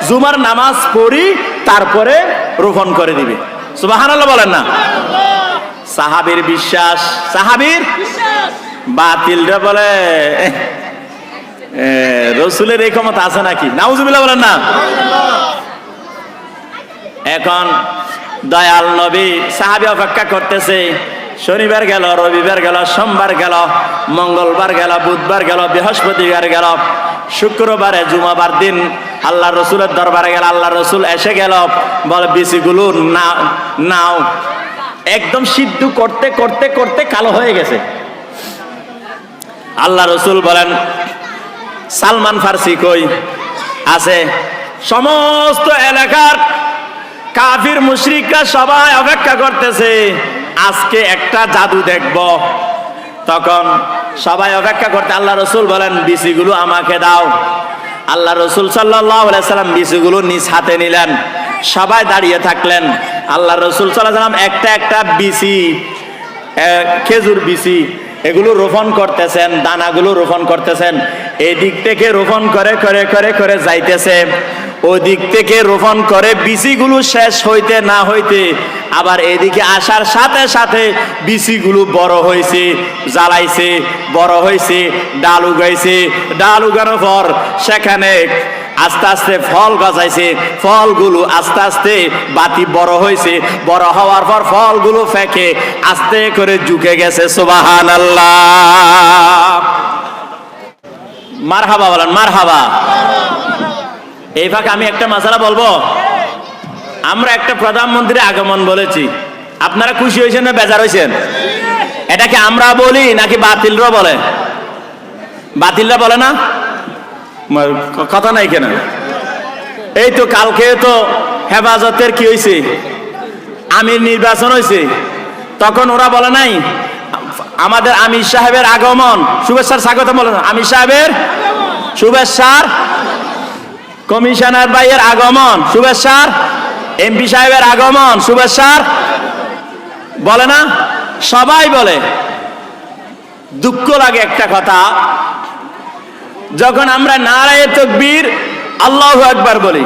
জুমার নামাজ পড়ি তারপরে রোপণ করে দিবে। সুবহানাল্লাহ বলেন না? সাহাবীর বিশ্বাস, সাহাবীর বাতিলরা বলে রসুলের এই ক্ষমতা আছে নাকি? নাউজুবিল্লাহ বলেন না? এখন দয়াল নবী, সাহাবী অপেক্ষা করতেছে, শনিবার গেল, রবিবার গেল, সোমবার গেল, মঙ্গলবার গেল, বুধবার গেল, বৃহস্পতিবার গেল, শুক্রবারে জুমাবার দিন আল্লাহ রসুলের দরবারে গেল। আল্লাহ রসুল এসে গেল, বলে বিচিগুলো নাও। একদম সিদ্ধ করতে করতে করতে কালো হয়ে গেছে। আল্লাহ রসুল বলেন সালমান ফার্সি কই আছে? সমস্ত এলাকার কাফির মুশরিকরা সবাই অপেক্ষা করতেছে, আজকে একটা জাদু দেখব। তখন সবাই অপেক্ষা করতে, আল্লাহ রসুল বলেন বিচিগুলো আমাকে দাও। আল্লাহ রসুল সাল্লাল্লাহু আলাইহি সাল্লাম বিচিগুলো নিজ হাতে নিলেন, সবাই দাঁড়িয়ে থাকলেন। আল্লাহ রসুল সাল্লাল্লাহু আলাইহি সাল্লাম একটা একটা বিচি, খেজুর বিচি, এগুলো রোপণ করতেছেন, দানাগুলো রোপণ করতেছেন। এই দিক থেকে রোপণ করে করে করে করে যাইতেছে, ওই দিক থেকে রোপণ করে বিচিগুলো শেষ হইতে না হইতে আবার এদিকে আসার সাথে সাথে বিচিগুলো বড় হয়েছে, জ্বালাইছে, বড় হয়েছে, ডাল উগাইছে, ডাল উগানোর পর সেখানে আস্তে আস্তে ফল গজাইছে, ফলগুলো আস্তে আস্তে বাতি বড় হয়েছে, বড় হওয়ার পর ফলগুলো ফেঁকে আস্তে করে ঝুঁকে গেছে। সুবহানাল্লাহ, মারহাবা বলেন, মারহাবা। এই ফাঁকে আমি একটা মাসালা বলবো। আমরা একটা প্রধানমন্ত্রীর আগমন বলেছি, আপনারা খুশি হয়েছেন না বেজার হয়েছেন? এটাকে আমরা বলি নাকি বাতিলরা বলে? বাতিলরা বলে না? কথা নাই কেন? এই তো কালকে তো হেফাজতের কি হয়েছে, আমির নির্বাচন হয়েছে, তখন ওরা বলে নাই আমাদের আমির সাহেবের আগমন, শুভেচ্ছার স্বাগত বলে না, আমির সাহেবের শুভেচ্ছার কমিশনার ভাইয়ের আগমন শুভেচ্ছার, এমপি সাহেবের আগমন শুভেচ্ছার, বলে না? সবাই বলে। দুঃখ লাগে একটা কথা, যখন আমরা নারায়ে তাকবীর আল্লাহু আকবার বলি,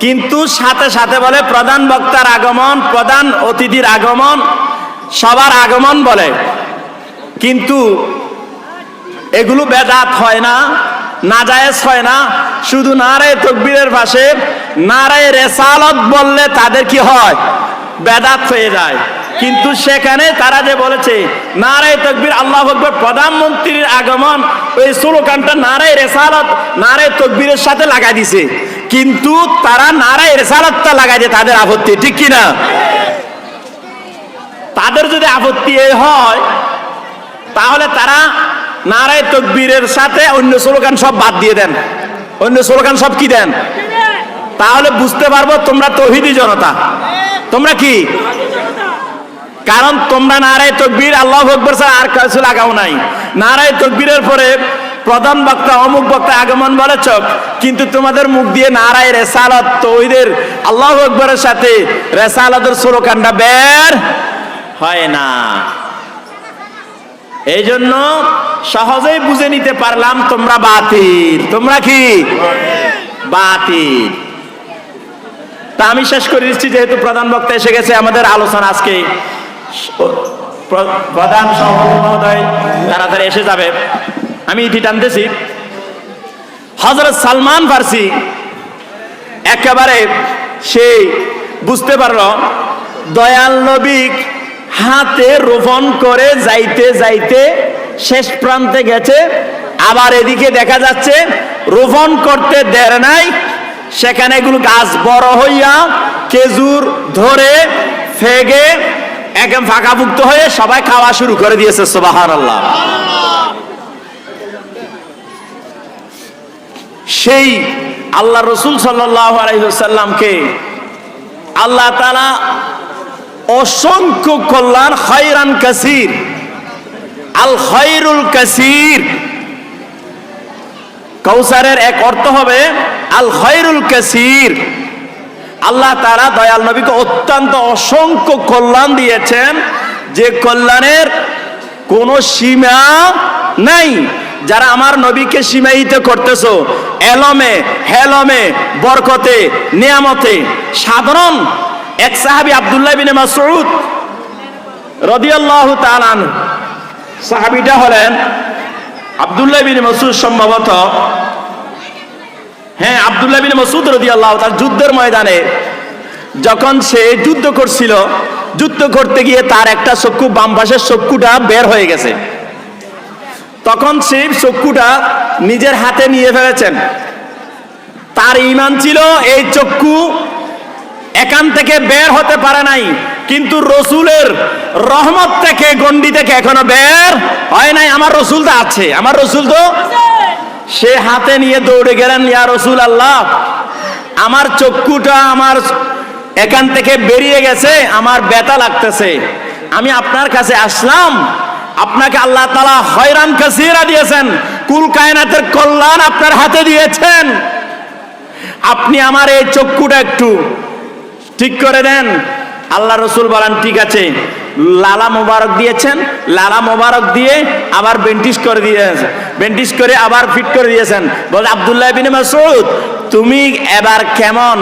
কিন্তু সাথে সাথে বলে প্রধান বক্তার আগমন, প্রধান অতিথির আগমন, সবার আগমন বলে। কিন্তু এগুলো বেদাত হয় না, নাজায়েজ হয় না। শুধু নারায়ে তাকবীরের পাশে নারায়ে রিসালাত বললে তাদের কি হয়? বেদাত হয়ে যায়। কিন্তু সেখানে তারা যে বলেছে নারায়ে তাকবীর আল্লাহু আকবার, প্রধানমন্ত্রীর আগমন, ওই স্লোগানটা নারায়ে রিসালাত নারায়ে তাকবীরের সাথে লাগাই দিছে, কিন্তু তারা নারায়ে রিসালাতটা লাগাই দিয়ে তাদের আপত্তি, ঠিক কি না? তাদের যদি আপত্তি এই হয় তাহলে তারা নারায়ে তাকবীরের সাথে অন্য স্লোগান সব বাদ দিয়ে দেন, অন্য স্লোগান সব কি দেন, তাহলে বুঝতে পারবো তোমরা তৌহিদি জনতা। তোমরা কি? কারণ তোমরা নারায়ে তাকবীর আল্লাহু আকবার ছাড়া আর কিছু লাগাও নাই। নারায়ে তাকবীরের পরে প্রধান বক্তা অমুক বক্তা আগমন বলেছ, কিন্তু তোমাদের মুখ দিয়ে নারায়ে রিসালাত তৌহিদের আল্লাহু আকবারের সাথে রিসালাতের স্লোগানটা বের হয় না। এই জন্য সহজেই বুঝে নিতে পারলাম তোমরা বাতিল। তোমরা কি? বাতিল। তা আমি শেষ করে দিচ্ছি, যেহেতু প্রধান বক্তা এসে গেছে, আমাদের আলোচনা আজকে প্রধান সভাপতি মহোদয় তাড়াতাড়ি এসে যাবে, আমি ইতি টানতেছি। হযরত সালমান ফার্সি একেবারে সে বুঝতে পারলো দয়াল নবী হাতে রোপণ করে যাইতে যাইতে শেষ প্রান্তে গেছে, আবার এদিকে দেখা যাচ্ছে রোপণ করতে দের নাই, সেখানে এগুলো গাছ বড় হইয়া খেজুর ধরে ফেগে একদম ফাঁকাভুক্ত হয়ে সবাই খাওয়া শুরু করে দিয়েছে। সুবহানাল্লাহ। সেই আল্লাহ রসুল সাল্লাল্লাহু আলাইহি ওয়াসাল্লামকে আল্লাহ তাআলা অসংখ্য কল্যাণ, খায়রান কাসীর, আল খায়রুল কাসীর, কাউসারের এক অর্থ হবে আল খায়রুল কাসীর। আল্লাহ তাআলা দয়াল নবীকে অত্যন্ত অসংখ্য কল্যাণ দিয়েছেন, যে কল্যাণের কোনো সীমা নাই। যারা আমার নবীকে সীমায়িত করতেছো এলমে হেলমে বরকতে নিয়ামতে, সাধারণ এক সাহাবী আব্দুল্লাহ বিন মাসউদ রাদিয়াল্লাহু তাআলা আনহু, সাহাবীটা হলেন আব্দুল্লাহ বিন মাসউদ, সম্ভবত হ্যাঁ আব্দুল্লাহ বিন মাসউদ রাদিয়াল্লাহু তাআলা যুদ্ধের ময়দানে যখন সে যুদ্ধ করছিল, যুদ্ধ করতে গিয়ে তার একটা চক্ষু, বাম পাশের চক্ষুটা বের হয়ে গেছে। তখন সেই চক্ষুটা নিজের হাতে নিয়ে ফেলেছেন। তার ঈমান ছিল এই চক্ষু এখান থেকে বের হতে পারে নাই, কিন্তু রসুলের রহমত থেকে, গণ্ডি থেকে এখনো বের হয় নাই। আমার রসুল তো আছে, আমার রসুল তো। সে হাতে নিয়ে দৌড়ে গেলেন, ইয়া রাসূলুল্লাহ, আমার চক্ষুটা আমার এখান থেকে বেরিয়ে গেছে, আমার ব্যথা লাগতেছে, আমি আপনার কাছে আসলাম। আপনাকে আল্লাহ তাআলা খায়রান কাসীরা দিয়েছেন, কুল কায়নাতের কল্যাণ আপনার হাতে দিয়েছেন, আপনি আমার এই চক্ষুটা একটু ঠিক করে দেন। আল্লাহ রসুল বলেন ঠিক আছে। লালা মোবারক দিয়েছেন, লালা মোবারক দিয়ে আবার বেন্টিশ করে দিয়েছেন, বেন্টিশ করে আবার ফিট করে দিয়েছেন। বলে আব্দুল্লাহ বিন মাসউদ, তুমি এবার কেমন?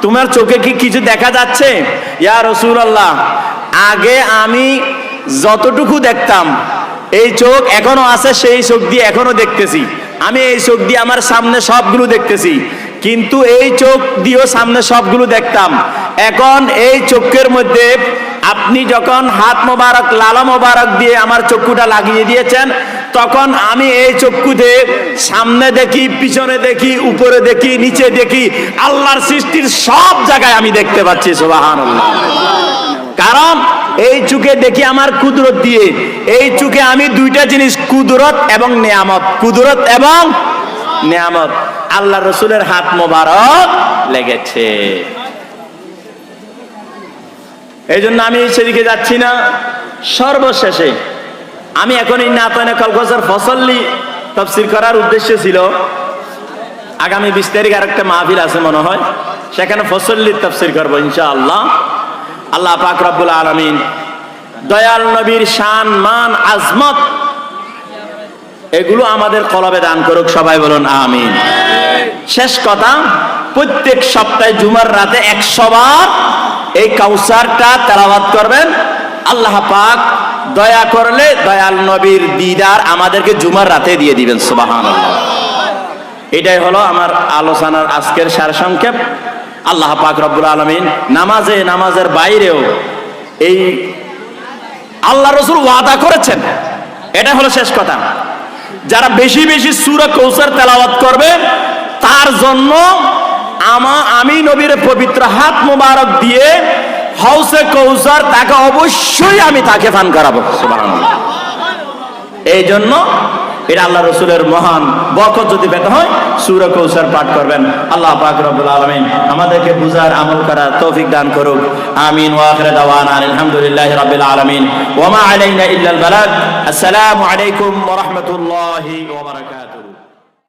তোমার চোখে কি কিছু দেখা যাচ্ছে? ইয়া রাসূলুল্লাহ, আগে আমি যতটুকু দেখতাম, এই চোখ এখনো আছে, সেই চোখ দিয়ে এখনো দেখতেছি। আমি এই চোখ দিয়ে আমার সামনে সবগুলো দেখতেছি, কিন্তু এই চোখ দিয়েও সামনে সবগুলো দেখতাম। এখন এই চোখের মধ্যে আপনি যখন হাত মোবারক, লালা মোবারক দিয়ে আমার চক্ষুটা লাগিয়ে দিয়েছেন, তখন আমি এই চক্ষুতে সামনে দেখি, পিছনে দেখি, উপরে দেখি, নিচে দেখি, আল্লাহর সৃষ্টির সব জায়গায় আমি দেখতে পাচ্ছি। সুবহানাল্লাহ। কারণ এই চোখে দেখি আমার কুদরত দিয়ে, এই চোখে আমি দুইটা জিনিস, কুদরত এবং নিয়ামত, কুদরত এবং নিয়ামত। আল্লাহ রসুলের হাত মোবারক লেগেছে, এই জন্য আমি সেদিকে যাচ্ছি না। সর্বশেষে আমি এখন এই নাতনে কলকসার ফসল্লি তাফসীর করার উদ্দেশ্য ছিল, আগামী 20 তারিখ আরেকটা মাহফিল আছে মনে হয়, সেখানে ফসল্লির তাফসীর করব ইনশাআল্লাহ। আল্লাহ পাক রব্বুল আলামিন দয়াল নবীর শান, মান, আজমত এগুলো আমাদের কলবে দান করুক, সবাই বলুন আমিন। শেষ কথা, প্রত্যেক সপ্তাহে জুমার রাতে 100 বার এই কাউসারটা তেলাওয়াত করবেন। আল্লাহ পাক দয়া করলে দয়াল নবীর দিদার আমাদেরকে জুমার রাতে দিয়ে দিবেন, সুবহানাল্লাহ। এটাই হলো আমার আলোচনার আজকের সারসংক্ষেপ। আল্লাহ পাক রব্বুল আলামিন নামাজের বাইরেও এই আল্লাহ রাসূল ওয়াদা করেছেন, এটা হলো শেষ কথা। যারা বেশি বেশি সূরা কাউসার তেলাওয়াত করবে তার জন্য আমি নবীর পবিত্র হাত মোবারক দিয়ে হাউসে কাউসার তাকে অবশ্যই আমি তাকে পান করাবো, সুবহানাল্লাহ। এই জন্য এটা আল্লাহ রাসূলের মহান বরকত যদি পেতে হয় সূরা কাউসার পাঠ করবেন। আল্লাহ পাক রব্বুল আলামিন আমাদেরকে বুঝার আমল করার তৌফিক দান করুক, আমিন। ওয়া আখিরু দাওয়ানা আলহামদুলিল্লাহি রাব্বিল আলামিন ওয়া মা আলাইনা ইল্লাল বালাগ। আসসালামু আলাইকুম ওয়া রাহমাতুল্লাহি ওয়া বারাকাতুহু।